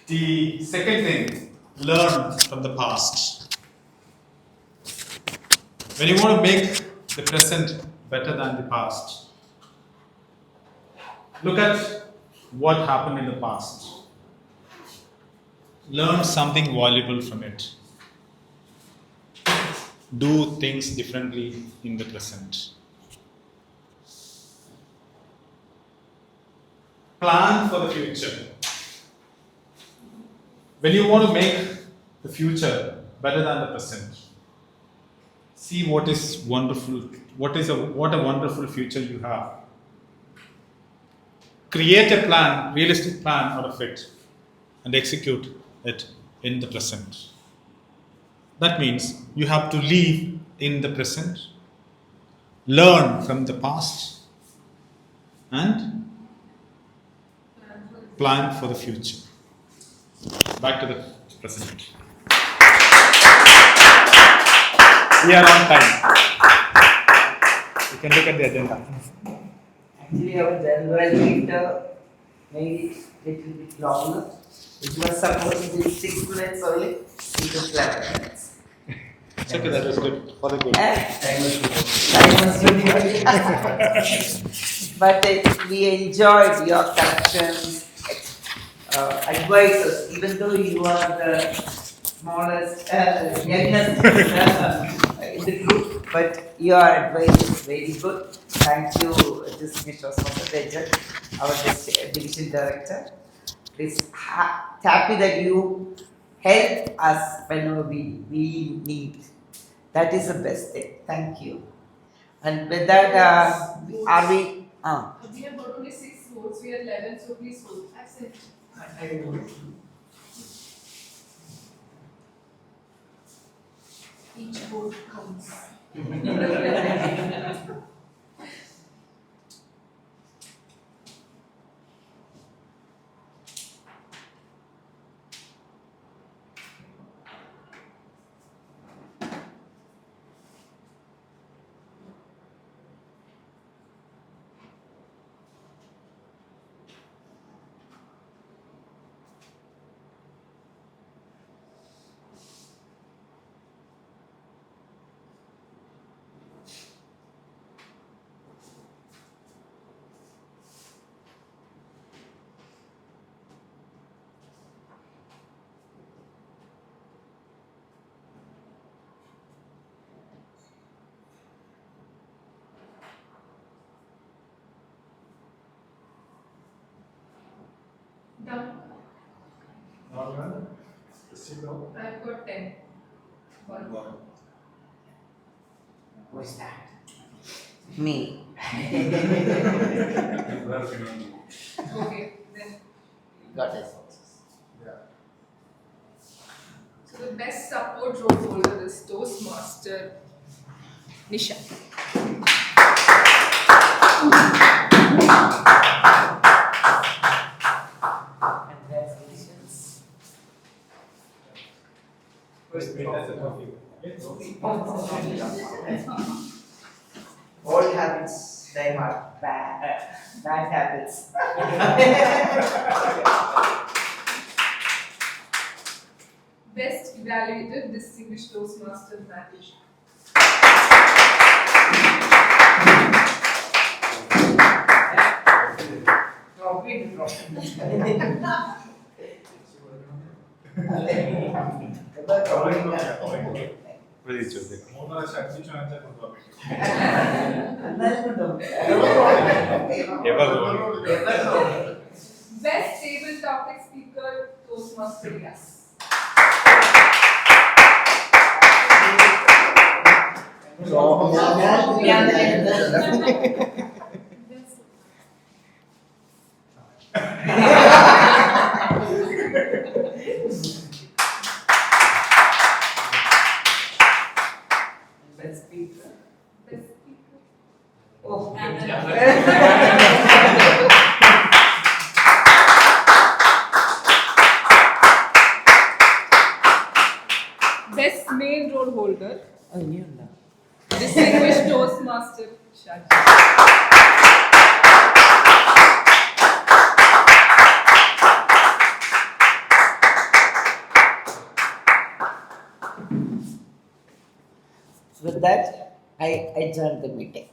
The second thing, learn from the past. When you want to make the present better than the past, look at what happened in the past. Learn something valuable from it. Do things differently in the present. plan for the future. When you want to make the future better than the present, see what is wonderful, what a wonderful future you have. Create a plan, realistic plan out of it, and execute it in the present. That means you have to live in the present, learn from the past, and plan for the future. Back to the present. We are on time. You can look at the agenda. Actually, our general meter made it little bit longer. It was supposed to be 6 minutes only. It was 11 minutes. It's okay, that was good. For the good. Time was really But we enjoyed your corrections, advices, even though you are the smallest, youngest in the group, but your advice is very good. Thank you, Mr. Rajat, our division director. It's happy that you help us whenever we need. That is the best thing. Thank you. And with that, are we? We have got only 6 votes. We are 11, so please vote. Accept. I vote. Each vote counts. Done. I've got 10. One. Who is that? Me. Okay, then. Got it. So the best support role holder is Toastmaster Nisha. Congratulations. Old habits die hard. Bad habits. Best evaluated distinguished Toastmaster Mathew. Best table topic speaker Toastmaster Riyaz. Best speaker. Best speaker. Oh. Best main role holder. Distinguished Toastmaster Shaji. With that, I adjourn the meeting.